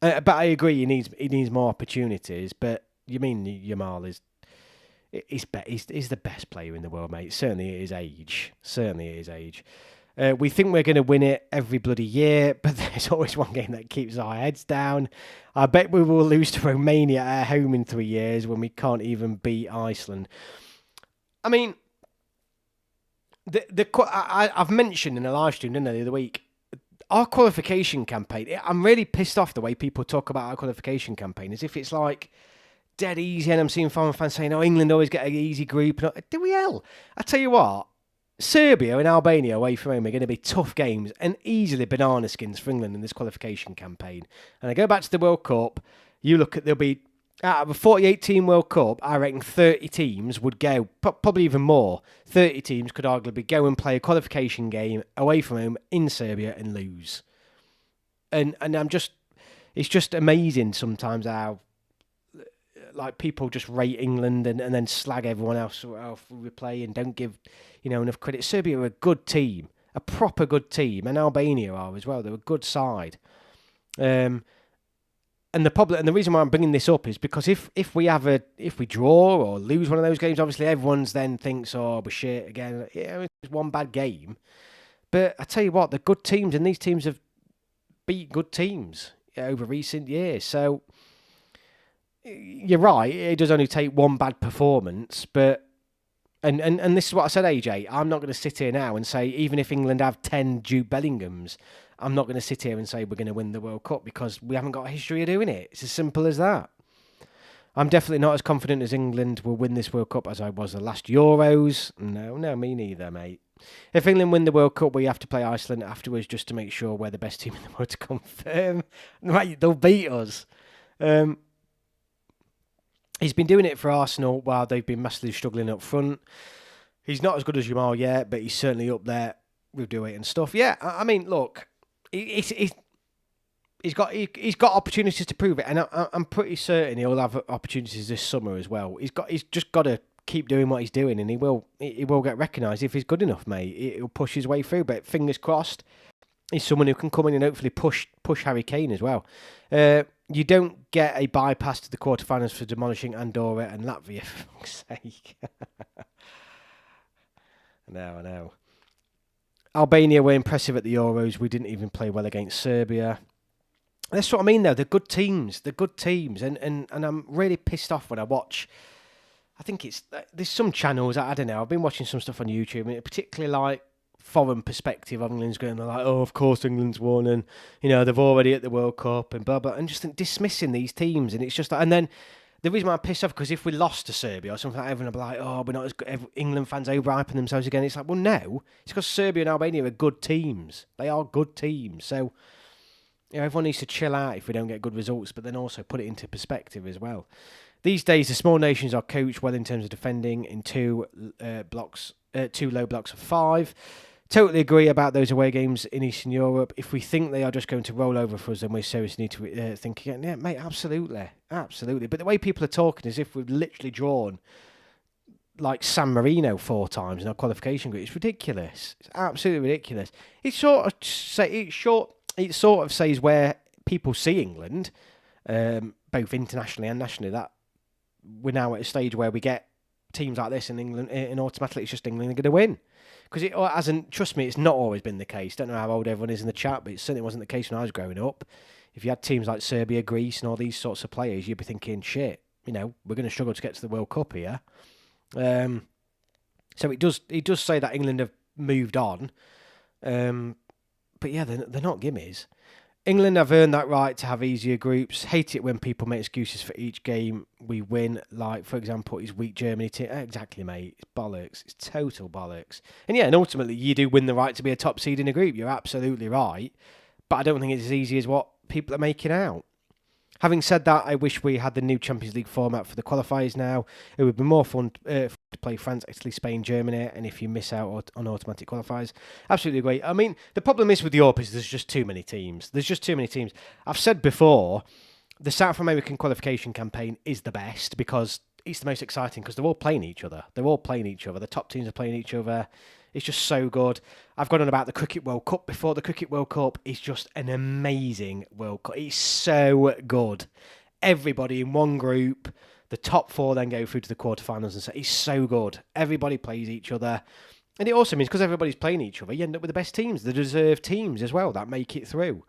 But I agree, he needs more opportunities. But you mean Jamal is. He's the best player in the world, mate. Certainly at his age. We think we're going to win it every bloody year, but there's always one game that keeps our heads down. I bet we will lose to Romania at home in 3 years when we can't even beat Iceland. I mean, I've mentioned in a live stream, didn't I, the other week, our qualification campaign. I'm really pissed off the way people talk about our qualification campaign, as if it's like dead easy, and I'm seeing foreign fans saying, "Oh, England always get an easy group." Do we hell? I tell you what, Serbia and Albania away from home are going to be tough games and easily banana skins for England in this qualification campaign. And I go back to the World Cup. You look at, there'll be out of a 48-team World Cup, I reckon 30 teams would go, probably even more. 30 teams could arguably go and play a qualification game away from home in Serbia and lose. And it's just amazing sometimes how, like, people just rate England and then slag everyone else we play and don't give, enough credit. Serbia are a good team, a proper good team, and Albania are as well. They're a good side. And the reason why I'm bringing this up is because if we draw or lose one of those games, obviously everyone's then thinks, "Oh, we're shit again." Yeah, it's one bad game. But I tell you what, they're good teams, and these teams have beat good teams over recent years. So you're right, it does only take one bad performance, but and this is what I said, AJ. I'm not going to sit here now and say, even if England have 10 Jude Bellinghams, I'm not going to sit here and say we're going to win the World Cup, because we haven't got a history of doing it. It's as simple as that. I'm definitely not as confident as England will win this World Cup as I was the last Euros. No, me neither, mate. If England win the World Cup, we have to play Iceland afterwards just to make sure we're the best team in the world to confirm. Right, they'll beat us. He's been doing it for Arsenal while they've been massively struggling up front. He's not as good as Jamal yet, but he's certainly up there with Duet and stuff. Yeah, I mean, look, he's got opportunities to prove it, and I'm pretty certain he'll have opportunities this summer as well. He's just got to keep doing what he's doing, and he will get recognised if he's good enough, mate. He'll push his way through, but fingers crossed, he's someone who can come in and hopefully push Harry Kane as well. You don't get a bypass to the quarterfinals for demolishing Andorra and Latvia, for fuck's sake. I know. Albania were impressive at the Euros. We didn't even play well against Serbia. That's what I mean, though. They're good teams. And I'm really pissed off when I watch. I think there's some channels, I don't know. I've been watching some stuff on YouTube, and particularly like foreign perspective of England's going, they're like, "Oh, of course England's won, and they've already at the World Cup and blah blah," and just dismissing these teams. And it's just like, and then the reason why I'm pissed off, because if we lost to Serbia or something like that, everyone will be like, "Oh, we're not as good." England fans overhyping themselves again. It's like, well, no, it's because Serbia and Albania are good teams. They are good teams. So everyone needs to chill out if we don't get good results, but then also put it into perspective as well. These days, the small nations are coached well in terms of defending in two low blocks of 5. Totally agree about those away games in Eastern Europe. If we think they are just going to roll over for us, then we seriously need to think again. Yeah, mate, absolutely. But the way people are talking is if we've literally drawn like San Marino 4 times in our qualification group. It's ridiculous. It's absolutely ridiculous. It sort of says where people see England, both internationally and nationally, that we're now at a stage where we get teams like this in England, and automatically it's just England are going to win. Because it hasn't, trust me, it's not always been the case. Don't know how old everyone is in the chat, but it certainly wasn't the case when I was growing up. If you had teams like Serbia, Greece, and all these sorts of players, you'd be thinking, shit, we're going to struggle to get to the World Cup here. So it does say that England have moved on. But yeah, they're not gimmies. England have earned that right to have easier groups. Hate it when people make excuses for each game we win. Like, for example, his weak Germany team. Exactly, mate. It's bollocks. It's total bollocks. And yeah, and ultimately, you do win the right to be a top seed in a group. You're absolutely right. But I don't think it's as easy as what people are making out. Having said that, I wish we had the new Champions League format for the qualifiers now. It would be more fun to play France, Italy, Spain, Germany, and if you miss out on automatic qualifiers, absolutely great. I mean, the problem is with Europe is there's just too many teams. There's just too many teams. I've said before, the South American qualification campaign is the best because it's the most exciting because they're all playing each other. They're all playing each other. The top teams are playing each other. It's just so good. I've gone on about the Cricket World Cup before. The Cricket World Cup is just an amazing World Cup. It's so good. Everybody in one group. The top four then go through to the quarterfinals and so it's so good. Everybody plays each other. And it also means because everybody's playing each other, you end up with the best teams, the deserved teams as well that make it through.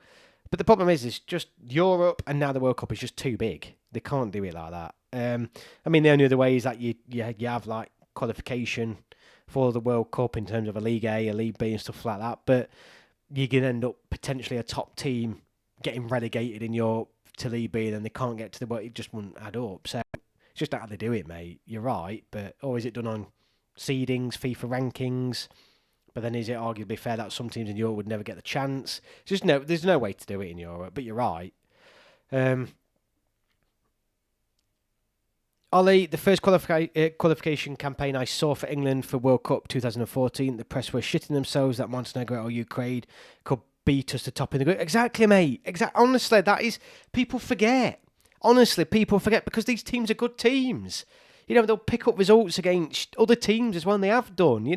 But the problem is just Europe and now the World Cup is just too big. They can't do it like that. I mean, the only other way is that you have like qualification for the World Cup in terms of a League A, a League B and stuff like that. But you can end up potentially a top team getting relegated in Europe to League B and then they can't get to the World. It just wouldn't add up. So it's just not how they do it, mate. You're right. But or is it done on seedings, FIFA rankings? But then is it arguably fair that some teams in Europe would never get the chance? There's no way to do it in Europe, but you're right. Ollie, the first qualification campaign I saw for England for World Cup 2014, the press were shitting themselves that Montenegro or Ukraine could beat us to top in the group. Exactly, mate. Honestly, that is... People forget. Honestly, people forget because these teams are good teams. You know, they'll pick up results against other teams as well, and they have done.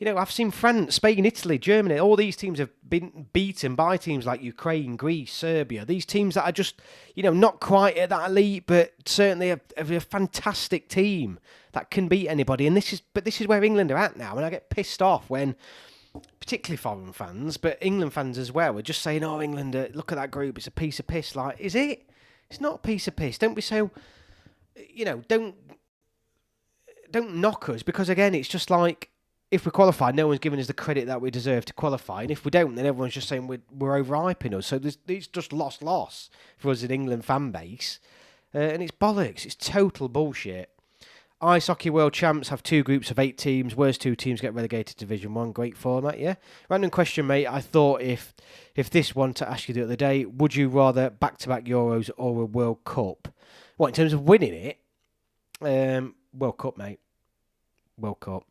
I've seen France, Spain, Italy, Germany. All these teams have been beaten by teams like Ukraine, Greece, Serbia. These teams that are just, not quite at that elite, but certainly a fantastic team that can beat anybody. And this is where England are at now. And I get pissed off when, particularly foreign fans, but England fans as well, are just saying, "Oh, England, look at that group. It's a piece of piss." Like, is it? It's not a piece of piss. Don't be so. Don't knock us because again, it's just like. If we qualify, no one's giving us the credit that we deserve to qualify. And if we don't, then everyone's just saying we're overhyping us. So it's just loss for us in England fan base. And it's bollocks. It's total bullshit. Ice Hockey World Champs have 2 groups of 8 teams. Worst 2 teams get relegated to Division 1. Great format, yeah? Random question, mate. I thought if this one to ask you the other day, would you rather back-to-back Euros or a World Cup? What, in terms of winning it? World Cup, mate. World Cup.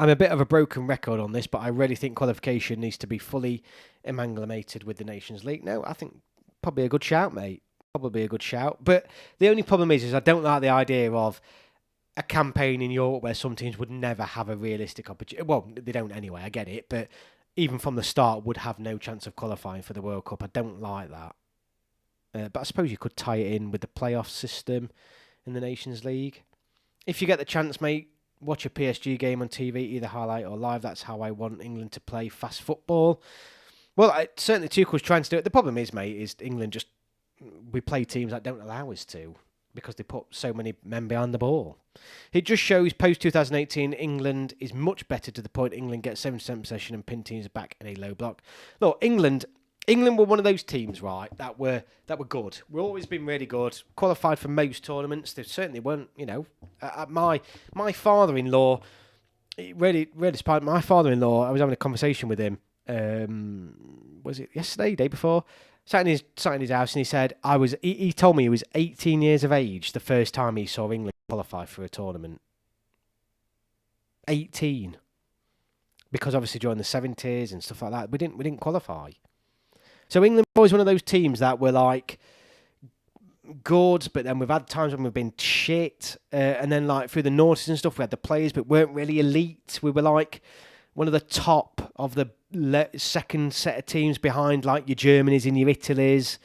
I'm a bit of a broken record on this, but I really think qualification needs to be fully amalgamated with the Nations League. No, I think probably a good shout, mate. Probably a good shout. But the only problem is I don't like the idea of a campaign in Europe where some teams would never have a realistic opportunity. Well, they don't anyway, I get it. But even from the start would have no chance of qualifying for the World Cup. I don't like that. But I suppose you could tie it in with the playoff system in the Nations League. If you get the chance, mate, watch a PSG game on TV, either highlight or live. That's how I want England to play fast football. Well, certainly Tuchel's trying to do it. The problem is, mate, is England we play teams that don't allow us to because they put so many men behind the ball. It just shows post-2018 England is much better to the point England gets 7% possession and pin teams back in a low block. Look, England were one of those teams, right, that were good. We've always been really good. Qualified for most tournaments. They certainly weren't, my father-in-law, really surprised. My father-in-law, I was having a conversation with him, was it yesterday, day before? Sat in his house and he said, he told me he was 18 years of age the first time he saw England qualify for a tournament. 18. Because obviously during the 70s and stuff like that, we didn't qualify. So England was always one of those teams that were like good, but then we've had times when we've been shit. And then like through the noughties and stuff, we had the players, but weren't really elite. We were like one of the top of the second set of teams behind like your Germanys and your Italys.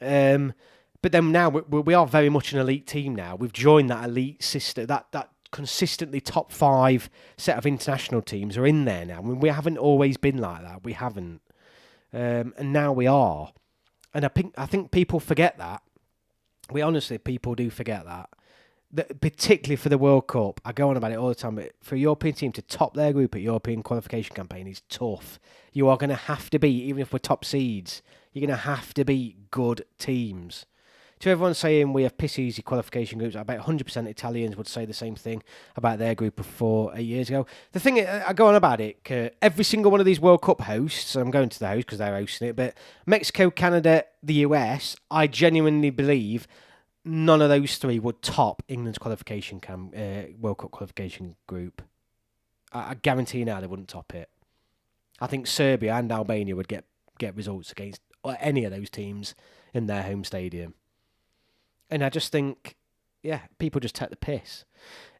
But then now we are very much an elite team now. We've joined that elite system, that consistently top 5 set of international teams are in there now. I mean, we haven't always been like that. We haven't. And now we are. And I think people forget that. People do forget that. particularly for the World Cup, I go on about it all the time, but for a European team to top their group at European qualification campaign is tough. You are going to have to beat, even if we're top seeds, you're going to have to beat good teams. To everyone saying we have piss easy qualification groups, I bet 100% Italians would say the same thing about their group of 8 years ago. The thing I go on about it, every single one of these World Cup hosts, I'm going to the host because they're hosting it, but Mexico, Canada, the US, I genuinely believe none of those three would top England's qualification World Cup qualification group. I guarantee now they wouldn't top it. I think Serbia and Albania would get results against any of those teams in their home stadium. And I just think, people just take the piss.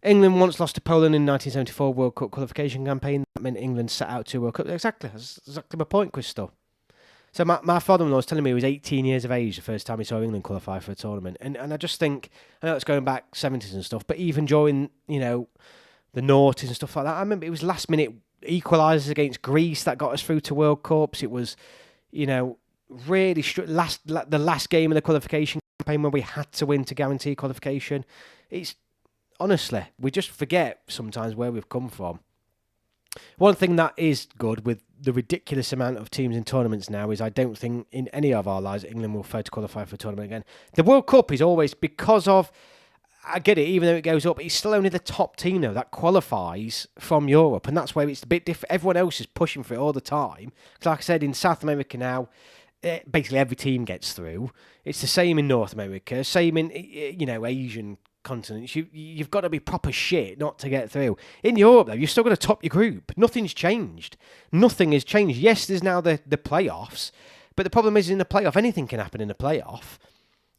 England once lost to Poland in 1974 World Cup qualification campaign. That meant England set out to World Cup. Exactly. That's exactly my point, Crystal. So my father-in-law was telling me he was 18 years of age the first time he saw England qualify for a tournament. And I just think, I know it's going back 70s and stuff, but even during, the noughties and stuff like that, I remember it was last-minute equalisers against Greece that got us through to World Cups. It was, really the last game of the qualification campaign where we had to win to guarantee qualification. It's honestly, we just forget sometimes where we've come from. One thing that is good with the ridiculous amount of teams in tournaments now is I don't think in any of our lives England will fail to qualify for a tournament again. The World Cup is always because of, I get it, even though it goes up, it's still only the top team though that qualifies from Europe, and that's where it's a bit different. Everyone else is pushing for it all the time. Because like I said, in South America now, basically every team gets through. It's the same in North America, same in Asian continents. You've got to be proper shit not to get through. In Europe though, you're still going to top your group. Nothing's changed. Nothing has changed. Yes, there's now the playoffs, but the problem is in the playoff, anything can happen in a playoff.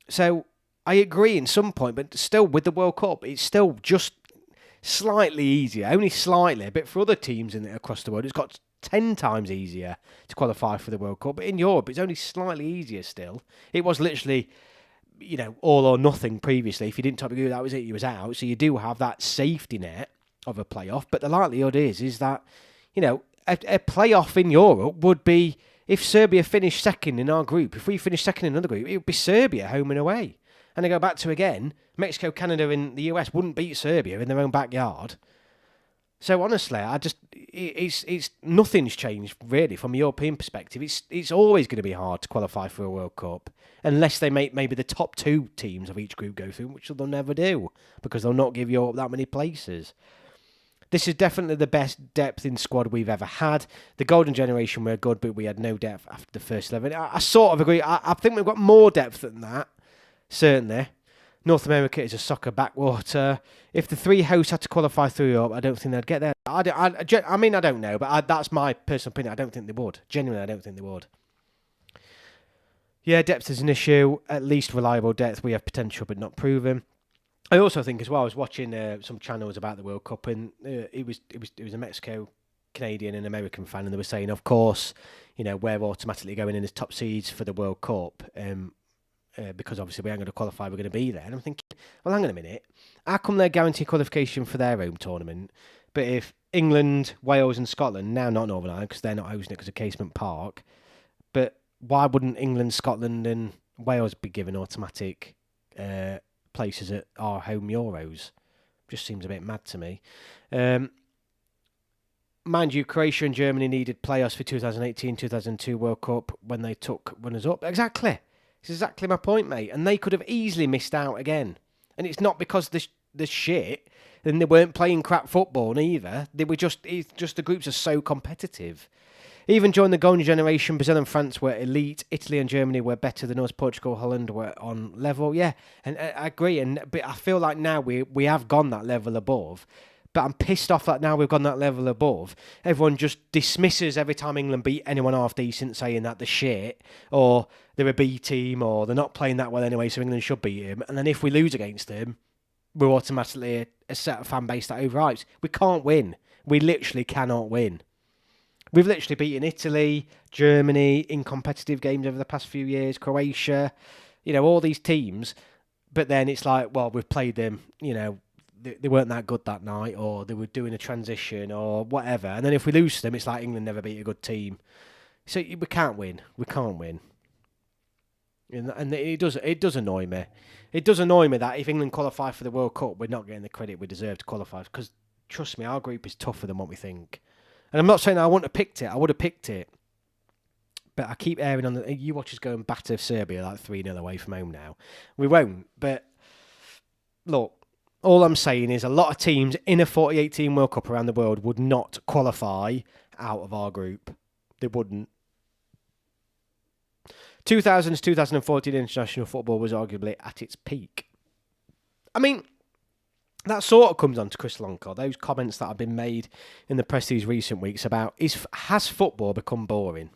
So I agree in some point, but still with the World Cup, it's still just slightly easier, only slightly. But for other teams across the world, it's got 10 times easier to qualify for the World Cup. But in Europe, it's only slightly easier still. It was literally, all or nothing previously. If you didn't top your group, that was it, you was out. So you do have that safety net of a playoff. But the likelihood is that, a playoff in Europe would be, if Serbia finished second in our group, if we finished second in another group, it would be Serbia home and away. And I go back to again, Mexico, Canada and the US wouldn't beat Serbia in their own backyard. So honestly, it's nothing's changed really from a European perspective. It's always going to be hard to qualify for a World Cup unless they make maybe the top two teams of each group go through, which they'll never do because they'll not give Europe that many places. This is definitely the best depth in squad we've ever had. The golden generation were good, but we had no depth after the first 11. I sort of agree. I think we've got more depth than that, certainly. North America is a soccer backwater. If the three hosts had to qualify through Europe, I don't think they'd get there. I don't know, but that's my personal opinion. I don't think they would. Genuinely, I don't think they would. Yeah, depth is an issue. At least reliable depth. We have potential, but not proven. I also think as well, I was watching some channels about the World Cup, and it was a Mexico, Canadian and American fan, and they were saying, of course, we're automatically going in as top seeds for the World Cup. Because obviously we ain't going to qualify, we're going to be there. And I'm thinking, well, hang on a minute. How come they're guaranteed qualification for their home tournament? But if England, Wales and Scotland, now not Northern Ireland because they're not hosting it because of Casement Park, but why wouldn't England, Scotland and Wales be given automatic places at our home Euros? Just seems a bit mad to me. Mind you, Croatia and Germany needed playoffs for 2018-2002 World Cup when they took runners up. Exactly. It's exactly my point, mate. And they could have easily missed out again. And it's not because the shit, and they weren't playing crap football either. It's just the groups are so competitive. Even during the golden generation, Brazil and France were elite. Italy and Germany were better than us. Portugal, Holland were on level. Yeah, and I agree. But I feel like now we have gone that level above. But I'm pissed off that now we've gone that level above, everyone just dismisses every time England beat anyone half decent, saying that they're shit, or they're a B team, or they're not playing that well anyway, so England should beat him. And then if we lose against them, we're automatically a set of fan base that overhypes. We can't win. We literally cannot win. We've literally beaten Italy, Germany in competitive games over the past few years, Croatia, all these teams. But then it's like, well, we've played them, they weren't that good that night, or they were doing a transition or whatever. And then if we lose to them, it's like England never beat a good team. So we can't win. We can't win. And it does annoy me. It does annoy me that if England qualify for the World Cup, we're not getting the credit we deserve to qualify. Because trust me, our group is tougher than what we think. And I'm not saying that I wouldn't have picked it. I would have picked it. But I keep airing on you watch us go and batter Serbia like 3-0 away from home now. We won't. But look, all I'm saying is a lot of teams in a 48-team World Cup around the world would not qualify out of our group. They wouldn't. 2000s, 2014 international football was arguably at its peak. I mean, that sort of comes on to Chris Lonko, those comments that have been made in the press these recent weeks about has football become boring?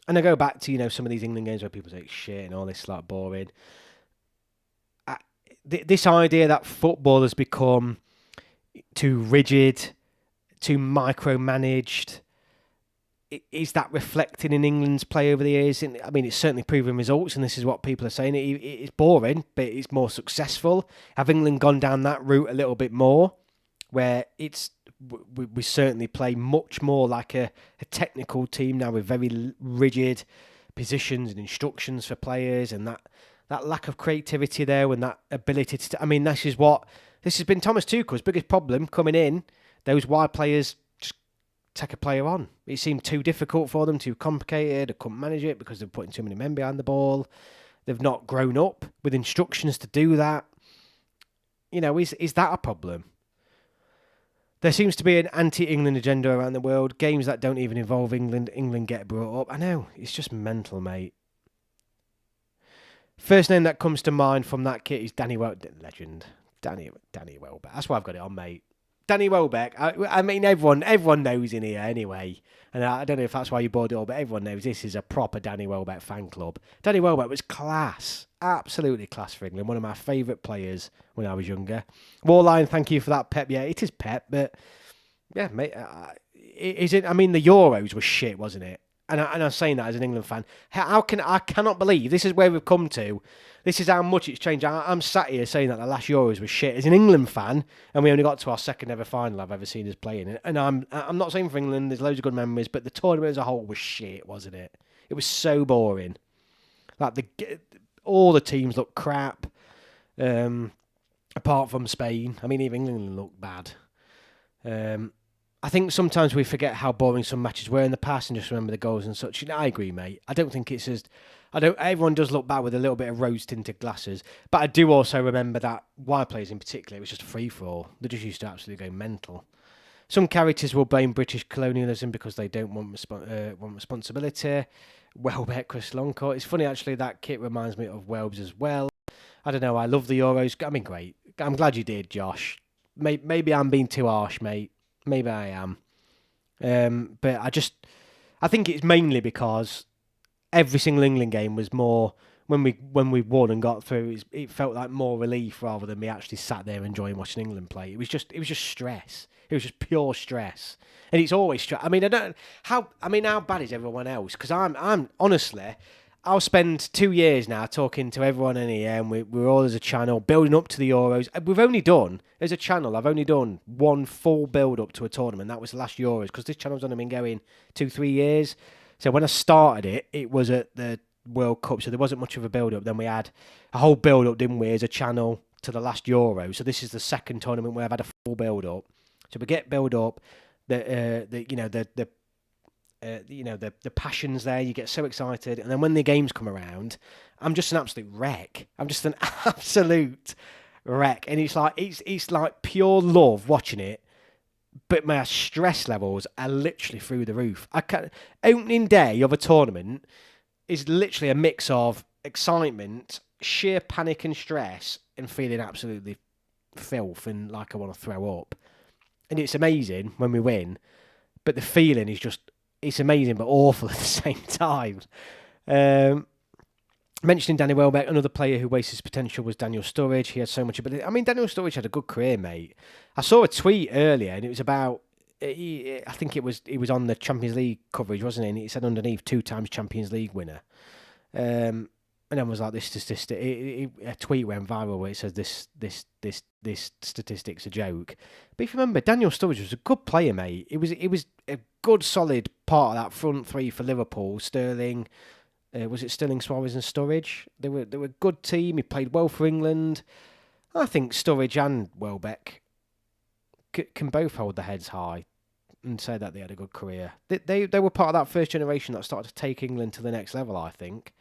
And I go back to, some of these England games where people say shit and all this like boring. This idea that football has become too rigid, too micromanaged, is that reflected in England's play over the years? I mean, it's certainly proven results, and this is what people are saying. It's boring, but it's more successful. Have England gone down that route a little bit more, where we certainly play much more like a technical team now with very rigid positions and instructions for players, and that lack of creativity there and that ability to... I mean, this has been Thomas Tuchel's biggest problem coming in. Those wide players just take a player on. It seemed too difficult for them, too complicated. They couldn't manage it because they're putting too many men behind the ball. They've not grown up with instructions to do that. Is that a problem? There seems to be an anti-England agenda around the world. Games that don't even involve England get brought up. I know, it's just mental, mate. First name that comes to mind from that kit is Danny Welbeck. Legend. Danny Welbeck. That's why I've got it on, mate. Danny Welbeck. I mean, everyone knows in here anyway. And I don't know if that's why you bought it all, but everyone knows this is a proper Danny Welbeck fan club. Danny Welbeck was class. Absolutely class for England. One of my favourite players when I was younger. Warline, thank you for that, Pep. Yeah, it is Pep, but yeah, mate. I mean, the Euros was shit, wasn't it? And I'm saying that as an England fan. I cannot believe this is where we've come to. This is how much it's changed. I'm sat here saying that the last Euros was shit as an England fan, and we only got to our second ever final I've ever seen us playing. And I'm not saying for England, there's loads of good memories, but the tournament as a whole was shit, wasn't it? It was so boring. Like all the teams looked crap, apart from Spain. I mean, even England looked bad. I think sometimes we forget how boring some matches were in the past and just remember the goals and such. I agree, mate. I don't think it's as... Everyone does look back with a little bit of rose-tinted glasses, but I do also remember that wide players in particular, it was just a free-for-all. They just used to absolutely go mental. Some characters will blame British colonialism because they don't want responsibility. Welbeck, Chris Lonko. It's funny, actually, that kit reminds me of Welbs as well. I don't know, I love the Euros. I mean, great. I'm glad you did, Josh. Maybe I'm being too harsh, mate. Maybe I am. But I think it's mainly because every single England game was more, when we won and got through, it felt like more relief rather than me actually sat there enjoying watching England play. It was just stress. It was just pure stress. And it's always stress. I mean, how bad is everyone else? Because I'm honestly, I'll spend 2 years now talking to everyone in here, and we're all as a channel building up to the Euros. We've only done, as a channel, I've only done one full build-up to a tournament. That was the last Euros, because this channel's only been going 2-3 years. So when I started it was at the World Cup, so there wasn't much of a build-up. Then we had a whole build-up, didn't we, as a channel to the last Euro. So this is the second tournament where I've had a full build-up. So we get build-up, the passion's there, you get so excited, and then when the games come around, I'm just an absolute wreck. I'm just an absolute wreck, and it's like pure love watching it, but my stress levels are literally through the roof. Opening day of a tournament is literally a mix of excitement, sheer panic and stress, and feeling absolutely filth and like I want to throw up. And it's amazing when we win, but the feeling is just... It's amazing but awful at the same time. Mentioning Danny Welbeck, another player who wastes his potential was Daniel Sturridge. He had so much ability. I mean, Daniel Sturridge had a good career, mate. I saw a tweet earlier, and it was about... I think it was on the Champions League coverage, wasn't it? And it said underneath, 2 times Champions League winner. And then was like, this statistic... a tweet went viral where it says this statistic's a joke. But if you remember, Daniel Sturridge was a good player, mate. It was a good, solid part of that front three for Liverpool. Sterling, Was it Sterling, Suarez and Sturridge? They were a good team. He played well for England. I think Sturridge and Welbeck can both hold their heads high and say that they had a good career. They were part of that first generation that started to take England to the next level, I think.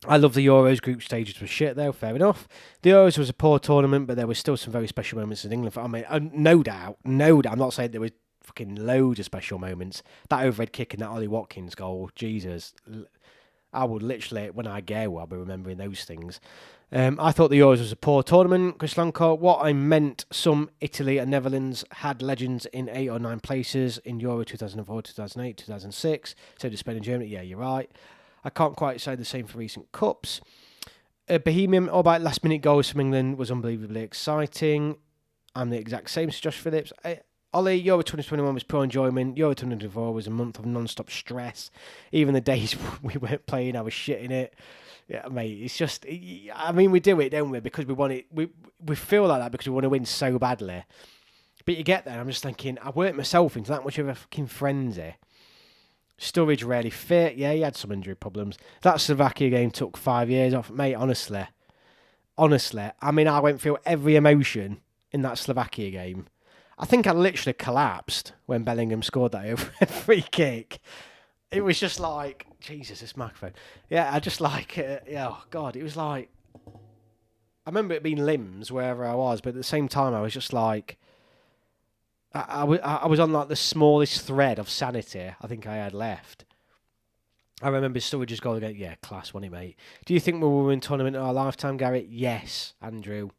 I love the Euros. Group stages were shit, though. Fair enough. The Euros was a poor tournament, but there was still some very special moments in England. I mean, no doubt. I'm not saying there was fucking loads of special moments. That overhead kick and that Ollie Watkins goal, Jesus. I would literally, when I go, I'll be remembering those things. I thought the Euros was a poor tournament, Chris Lanco. What I meant, some Italy and Netherlands had legends in 8 or 9 places in Euro 2004, 2008, 2006. So did Spain and Germany. Yeah, you're right. I can't quite say the same for recent cups. Bohemian, all about last-minute goals from England was unbelievably exciting. I'm the exact same as Josh Phillips. Ollie, Euro 2021 was pure enjoyment. Euro 2024 was a month of non-stop stress. Even the days we weren't playing, I was shitting it. Yeah, mate, it's just... I mean, we do it, don't we? Because we want it... We feel like that because we want to win so badly. But you get there, I'm just thinking, I worked myself into that much of a fucking frenzy. Sturridge rarely fit. Yeah, he had some injury problems. That Slovakia game took 5 years off. Mate, honestly. I mean, I went through every emotion in that Slovakia game. I think I literally collapsed when Bellingham scored that over a free kick. It was just like, Jesus, this microphone. Yeah, I just like, oh God, it was like, I remember it being limbs wherever I was, but at the same time, I was just like, I was on like the smallest thread of sanity I think I had left. I remember Sturridge's goal again. Yeah, class, wasn't it, mate? Do you think we will win tournament in our lifetime, Gary? Yes, Andrew.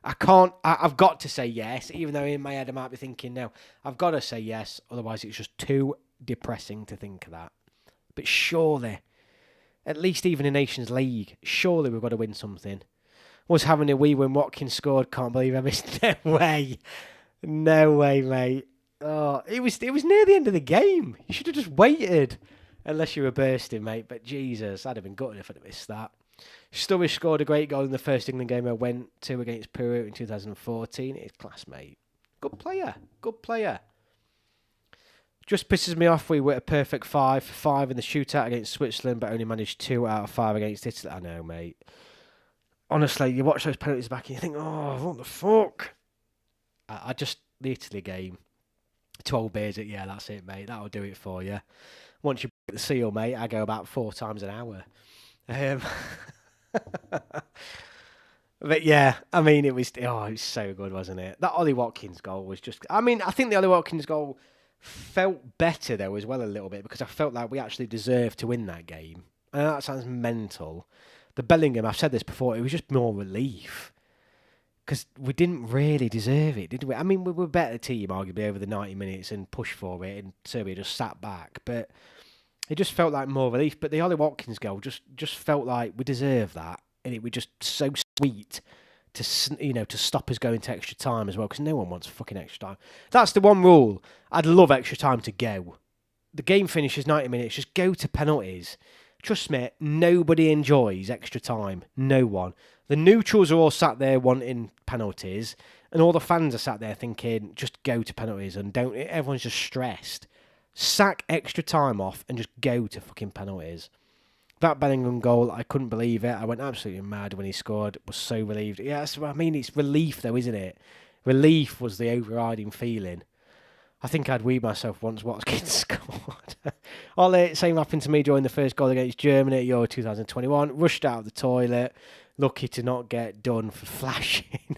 I've got to say yes, even though in my head I might be thinking no. I've got to say yes, otherwise it's just too depressing to think of that. But surely, at least even in Nations League, surely we've got to win something. Was having a wee when Watkins scored, can't believe I missed. No way. No way, mate. Oh, it was near the end of the game. You should have just waited. Unless you were bursting, mate. But Jesus, I'd have been gutted if I'd have missed that. Sturridge scored a great goal in the first England game I went to against Peru in 2014. It's class, mate. Good player. Just pisses me off we were a perfect 5 for 5 in the shootout against Switzerland, but only managed 2 out of 5 against Italy. I know, mate. Honestly, you watch those penalties back and you think, oh, what the fuck? I just, the Italy game, 12 beers, yeah, that's it, mate. That'll do it for you. Once you break the seal, mate, I go about 4 times an hour. But yeah, I mean, it was so good, wasn't it? That Ollie Watkins goal was just, I mean, I think the Ollie Watkins goal felt better, though, as well, a little bit, because I felt like we actually deserved to win that game. And that sounds mental. The Bellingham, I've said this before, it was just more relief. Because we didn't really deserve it, did we? I mean, we were a better team, arguably, over the 90 minutes and pushed for it, and Serbia just sat back. But it just felt like more relief. But the Ollie Watkins goal just felt like we deserved that. And it was just so sweet to stop us going to extra time as well, because no one wants fucking extra time. That's the one rule. I'd love extra time to go. The game finishes 90 minutes, just go to penalties. Trust me, nobody enjoys extra time. No one. The neutrals are all sat there wanting penalties, and all the fans are sat there thinking, just go to penalties, and don't. Everyone's just stressed. Sack extra time off and just go to fucking penalties. That Bellingham goal, I couldn't believe it. I went absolutely mad when he scored. Was so relieved. Yeah, that's what I mean. It's relief, though, isn't it? Relief was the overriding feeling. I think I'd weed myself once Watkins scored. Ollie, same happened to me during the first goal against Germany at Euro 2021. Rushed out of the toilet. Lucky to not get done for flashing.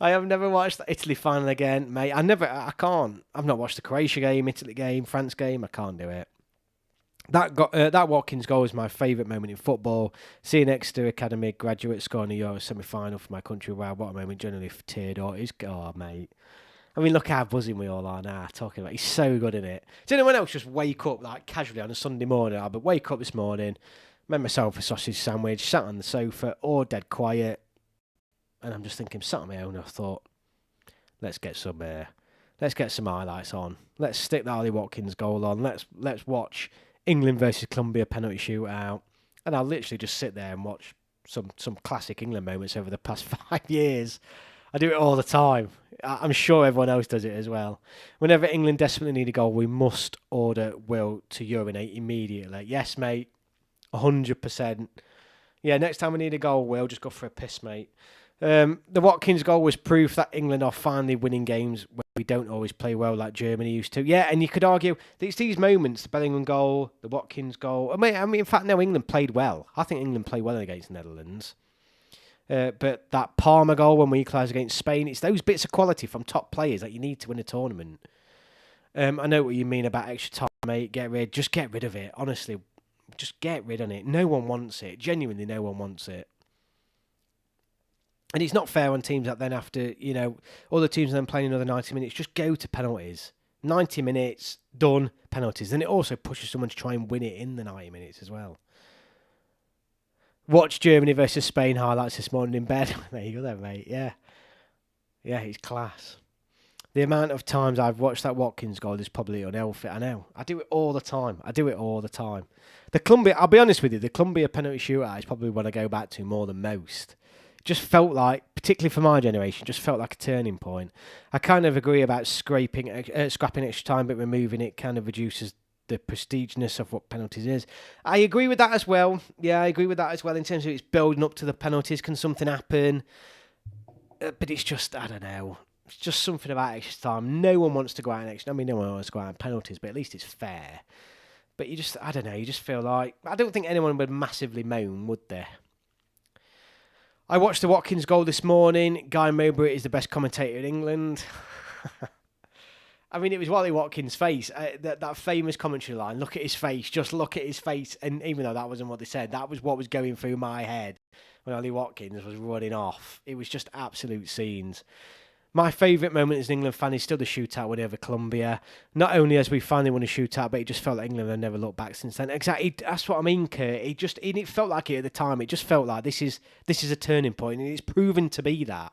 I have never watched the Italy final again, mate. I can't. I've not watched the Croatia game, Italy game, France game. I can't do it. That Watkins goal is my favourite moment in football. Seeing Exeter Academy graduate scoring a Euro semi-final for my country, wow, what a moment, generally teared up. Mate. I mean, look how buzzing we all are now, talking about. He's so good in it. Does anyone else just wake up, like, casually on a Sunday morning? But wake up this morning, made myself a sausage sandwich, sat on the sofa, all dead quiet, and I'm just thinking, sat on my own, I thought, let's get some highlights on. Let's stick that Ollie Watkins goal on. Let's watch England versus Colombia penalty shootout, and I'll literally just sit there and watch some classic England moments over the past 5 years. I do it all the time. I'm sure everyone else does it as well. Whenever England desperately need a goal, we must order Will to urinate immediately. Yes, mate. 100%. Yeah, next time we need a goal, Will, just go for a piss, mate. The Watkins goal was proof that England are finally winning games where we don't always play well like Germany used to. Yeah, and you could argue it's these moments, the Bellingham goal, the Watkins goal. I mean, in fact, no, England played well. I think England played well against the Netherlands. But that Palmer goal when we equalised against Spain, it's those bits of quality from top players that you need to win a tournament. I know what you mean about extra time, mate. Just get rid of it. Honestly, just get rid of it. No one wants it. Genuinely, no one wants it. And it's not fair on teams that then have to, other teams then playing another 90 minutes. Just go to penalties. 90 minutes, done, penalties. Then it also pushes someone to try and win it in the 90 minutes as well. Watch Germany versus Spain highlights this morning in bed. There you go then, mate. Yeah. Yeah, he's class. The amount of times I've watched that Watkins goal is probably unhealthy. I know. I do it all the time. The Colombia, I'll be honest with you, the Colombia penalty shootout is probably what I go back to more than most. Just felt like, particularly for my generation, just felt like a turning point. I kind of agree about scrapping extra time, but removing it kind of reduces the prestigeness of what penalties is. I agree with that as well. Yeah, I agree with that as well in terms of it's building up to the penalties. Can something happen? But it's just, I don't know. It's just something about extra time. No one wants to go out in extra. I mean, no one wants to go out in penalties, but at least it's fair. But you just, I don't know. You just feel like, I don't think anyone would massively moan, would they? I watched the Watkins goal this morning. Guy Mowbray is the best commentator in England. I mean, it was Wally Watkins' face. That famous commentary line, look at his face, just look at his face. And even though that wasn't what they said, that was what was going through my head when Ollie Watkins was running off. It was just absolute scenes. My favourite moment as an England fan is still the shootout win over Colombia. Not only as we finally won a shootout, but it just felt like England had never looked back since then. Exactly, that's what I mean, Kurt. It felt like it at the time. It just felt like this is a turning point, and it's proven to be that.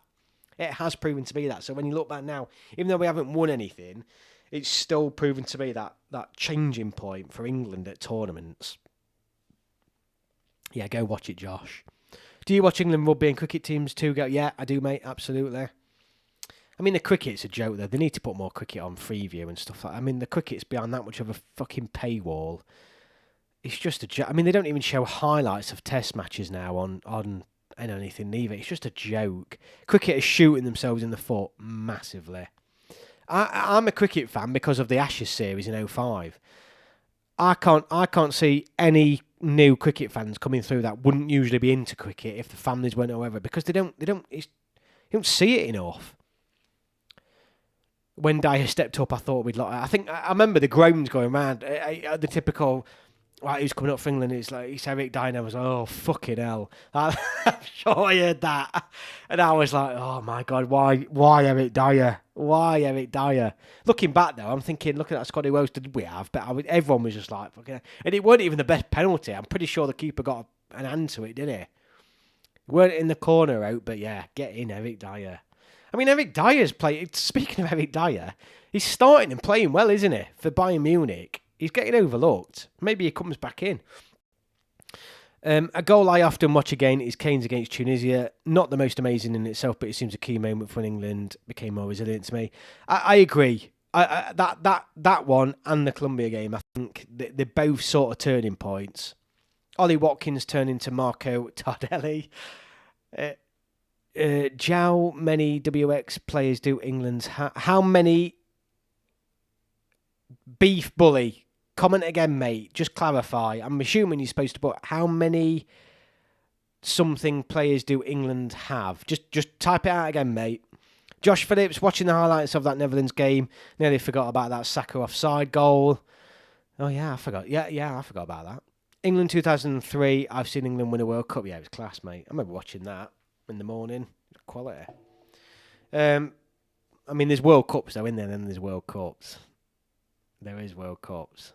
It has proven to be that. So when you look back now, even though we haven't won anything, it's still proven to be that changing point for England at tournaments. Yeah, go watch it, Josh. Do you watch England rugby and cricket teams too? Yeah, I do, mate. Absolutely. I mean, the cricket's a joke, though. They need to put more cricket on Freeview and stuff like that. I mean, the cricket's behind that much of a fucking paywall. It's just a joke. I mean, they don't even show highlights of test matches now on anything either. It's just a joke. Cricket is shooting themselves in the foot massively. I'm a cricket fan because of the Ashes series in 2005. I can't see any new cricket fans coming through that wouldn't usually be into cricket if the families weren't however, because they don't see it enough. When Dyer stepped up, I thought we'd like. I remember the groans going around. The typical, right, who's coming up for England? It's Eric Dyer. And I was like, oh fucking hell! I'm sure I heard that, and I was like, oh my god, why Eric Dyer? Why Eric Dyer? Looking back though, I'm thinking, looking at Scotty, who else did we have? But everyone was just like, fucking, and it weren't even the best penalty. I'm pretty sure the keeper got an hand to it, didn't he? Weren't in the corner out, but yeah, get in, Eric Dyer. I mean, Eric Dyer's playing. Speaking of Eric Dyer, he's starting and playing well, isn't he? For Bayern Munich, he's getting overlooked. Maybe he comes back in. A goal I often watch again is Kane's against Tunisia. Not the most amazing in itself, but it seems a key moment when England became more resilient to me. I agree. That one and the Colombia game, I think they're both sort of turning points. Ollie Watkins turned into Marco Tardelli. How many WX players do England's how many beef bully? Comment again, mate. Just clarify. I'm assuming you're supposed to put how many something players do England have? Just type it out again, mate. Josh Phillips, watching the highlights of that Netherlands game, nearly forgot about that Saka offside goal. Oh yeah, I forgot. Yeah, I forgot about that. England 2003. I've seen England win a World Cup. Yeah, it was class, mate. I remember watching that in the morning. Quality. I mean, there's World Cups though, isn't there? Then there's World Cups. There is World Cups.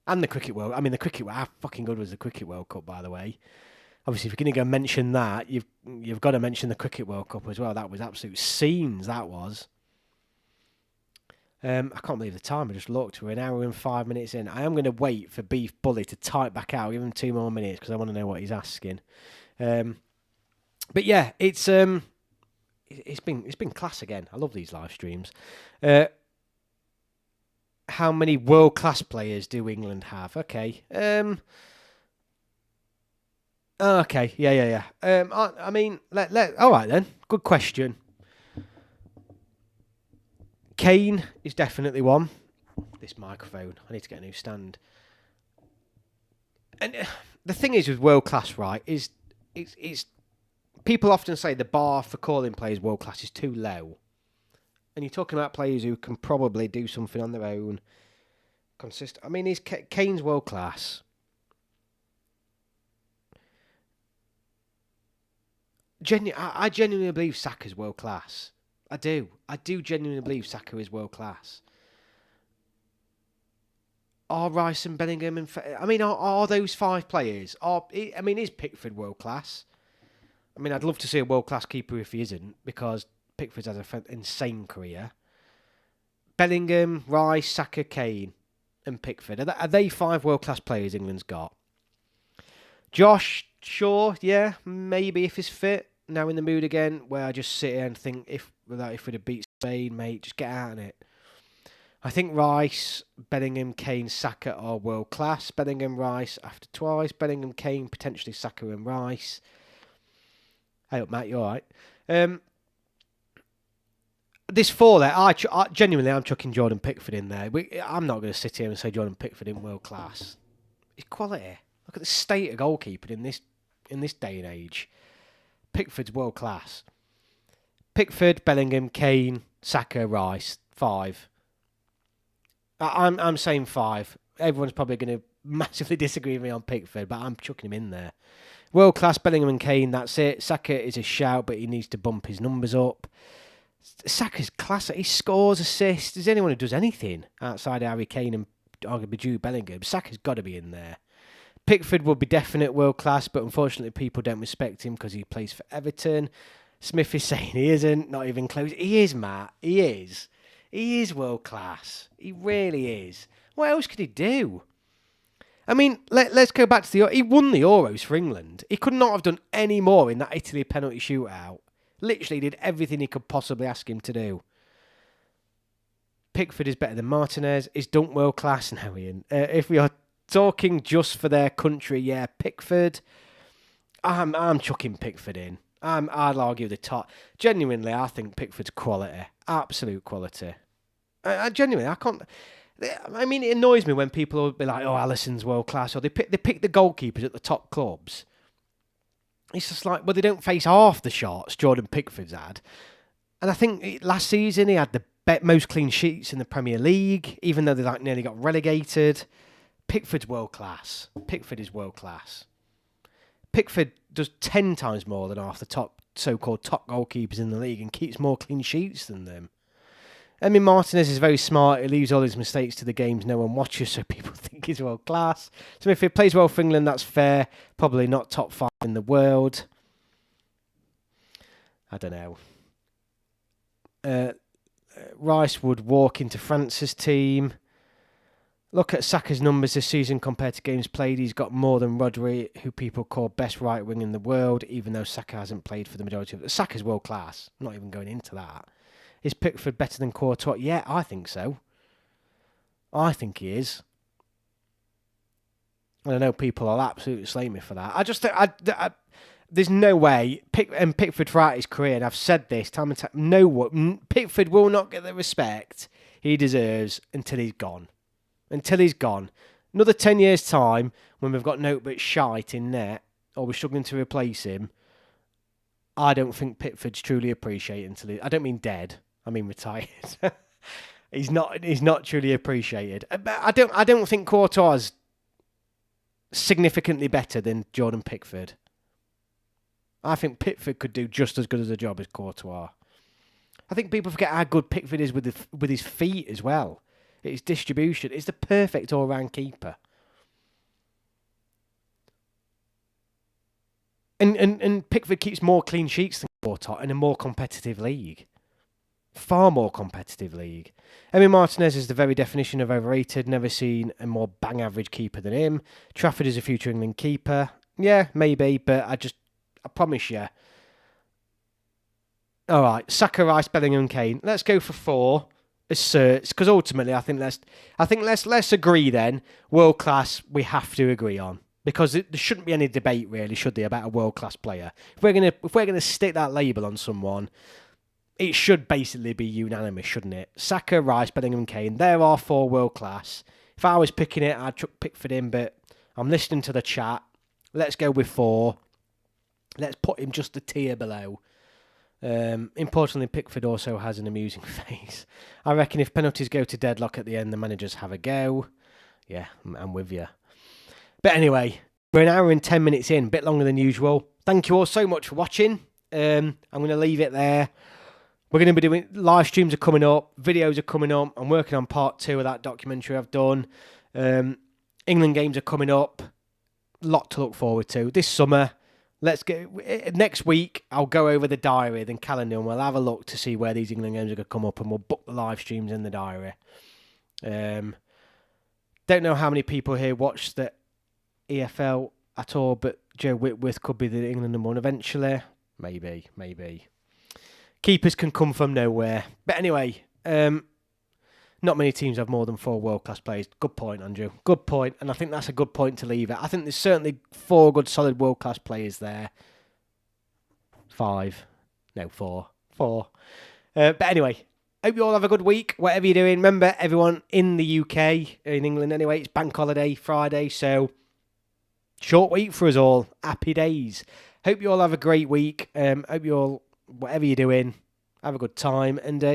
And the Cricket World. I mean, the Cricket. How fucking good was the Cricket World Cup, by the way? Obviously, if you're going to go mention that, you've got to mention the Cricket World Cup as well. That was absolute scenes. That was. I can't believe the time. I just looked. We're an hour and 5 minutes in. I am going to wait for Beef Bully to type back out. Give him 2 more minutes because I want to know what he's asking. But yeah, it's it's been class again. I love these live streams. How many world class players do England have? Okay. Okay. Yeah. I mean, all right then. Good question. Kane is definitely one. This microphone. I need to get a new stand. And the thing is with world class, right? Is it's people often say the bar for calling players world class is too low. And you're talking about players who can probably do something on their own. Consistent. I mean, Kane's world class. I genuinely believe Saka's world class. I do. I do genuinely believe Saka is world class. Are Rice and Bellingham are those 5 players? Is Pickford world class? I mean, I'd love to see a world class keeper if he isn't, because Pickford's had an insane career. Bellingham, Rice, Saka, Kane, and Pickford. Are they 5 world class players England's got? Josh, sure, yeah, maybe if he's fit. Now in the mood again, where I just sit here and think if we'd have beat Spain, mate, just get out of it. I think Rice, Bellingham, Kane, Saka are world class. Bellingham, Rice after twice. Bellingham, Kane, potentially Saka and Rice. Hey up, Matt, you alright? This 4 there, genuinely, I'm chucking Jordan Pickford in there. I'm not going to sit here and say Jordan Pickford in world class. It's quality. Look at the state of goalkeeping in this day and age. Pickford's world class. Pickford, Bellingham, Kane, Saka, Rice, 5. I'm saying 5. Everyone's probably going to massively disagree with me on Pickford, but I'm chucking him in there. World class, Bellingham and Kane, that's it. Saka is a shout, but he needs to bump his numbers up. Saka's class. He scores, assists. There's anyone who does anything outside Harry Kane and arguably Jude Bellingham. Saka's got to be in there. Pickford will be definite world class, but unfortunately people don't respect him because he plays for Everton. Smith is saying he isn't, not even close. He is, Matt. He is. He is world class. He really is. What else could he do? I mean, let's go back to he won the Euros for England. He could not have done any more in that Italy penalty shootout. Literally did everything he could possibly ask him to do. Pickford is better than Martinez. Is Dunk world class now, Ian? If we are talking just for their country, yeah, Pickford. I'm chucking Pickford in. I'd argue the top. Genuinely, I think Pickford's quality, absolute quality. I genuinely, I can't. I mean, it annoys me when people will be like, "Oh, Alisson's world class," or they pick the goalkeepers at the top clubs. It's just like, well, they don't face half the shots Jordan Pickford's had, and I think last season he had the most clean sheets in the Premier League, even though they nearly got relegated. Pickford's world class. Pickford is world class. Pickford does 10 times more than half the so-called top goalkeepers in the league and keeps more clean sheets than them. I mean, Martinez is very smart. He leaves all his mistakes to the games no one watches, so people think he's world class. So if he plays well for England, that's fair. Probably not top 5 in the world. I don't know. Rice would walk into France's team. Look at Saka's numbers this season compared to games played. He's got more than Rodri, who people call best right wing in the world, even though Saka hasn't played for the majority of it. Saka's world class. I'm not even going into that. Is Pickford better than Courtois? Yeah, I think so. I think he is. And I know people will absolutely slay me for that. I just think there's no way Pickford throughout his career, and I've said this time and time, Pickford will not get the respect he deserves until he's gone. Until he's gone. Another 10 years' time, when we've got no but shite in net, or we're struggling to replace him, I don't think Pickford's truly appreciated until I don't mean dead, I mean retired. He's not truly appreciated. I don't think Courtois is significantly better than Jordan Pickford. I think Pickford could do just as good as a job as Courtois. I think people forget how good Pickford is with his feet as well. His distribution is the perfect all-round keeper. And Pickford keeps more clean sheets than Courtois in a more competitive league. Far more competitive league. Emi Martinez is the very definition of overrated. Never seen a more bang-average keeper than him. Trafford is a future England keeper. Yeah, maybe, but I promise you, All right, Saka, Rice, Bellingham, Kane. Let's go for 4 as certs, because ultimately I think let's agree then. World class, we have to agree on, because there shouldn't be any debate really, should there, about a world class player. If we're gonna stick that label on someone, it should basically be unanimous, shouldn't it? Saka, Rice, Bellingham, Kane. There are 4 world class. If I was picking it, I'd chuck Pickford in, but I'm listening to the chat. Let's go with 4. Let's put him just a tier below. Importantly, Pickford also has an amusing face. I reckon if penalties go to deadlock at the end, the managers have a go. Yeah, I'm with you. But anyway, we're an hour and 10 minutes in, a bit longer than usual. Thank you all so much for watching. I'm going to leave it there. We're going to be doing live streams are coming up, videos are coming up. I'm working on part 2 of that documentary I've done. England games are coming up. Lot to look forward to this summer. Let's get next week. I'll go over the diary, then calendar, and we'll have a look to see where these England games are going to come up, and we'll book the live streams in the diary. Don't know how many people here watch the EFL at all, but Joe Whitworth could be the England number 1 eventually. Maybe. Keepers can come from nowhere. But anyway, not many teams have more than 4 world-class players. Good point, Andrew. Good point. And I think that's a good point to leave it. I think there's certainly 4 good, solid world-class players there. 5. No, 4. 4. But anyway, hope you all have a good week, whatever you're doing. Remember, everyone in the UK, in England anyway, it's bank holiday Friday, so short week for us all. Happy days. Hope you all have a great week. Hope you all, whatever you're doing, have a good time. And yeah.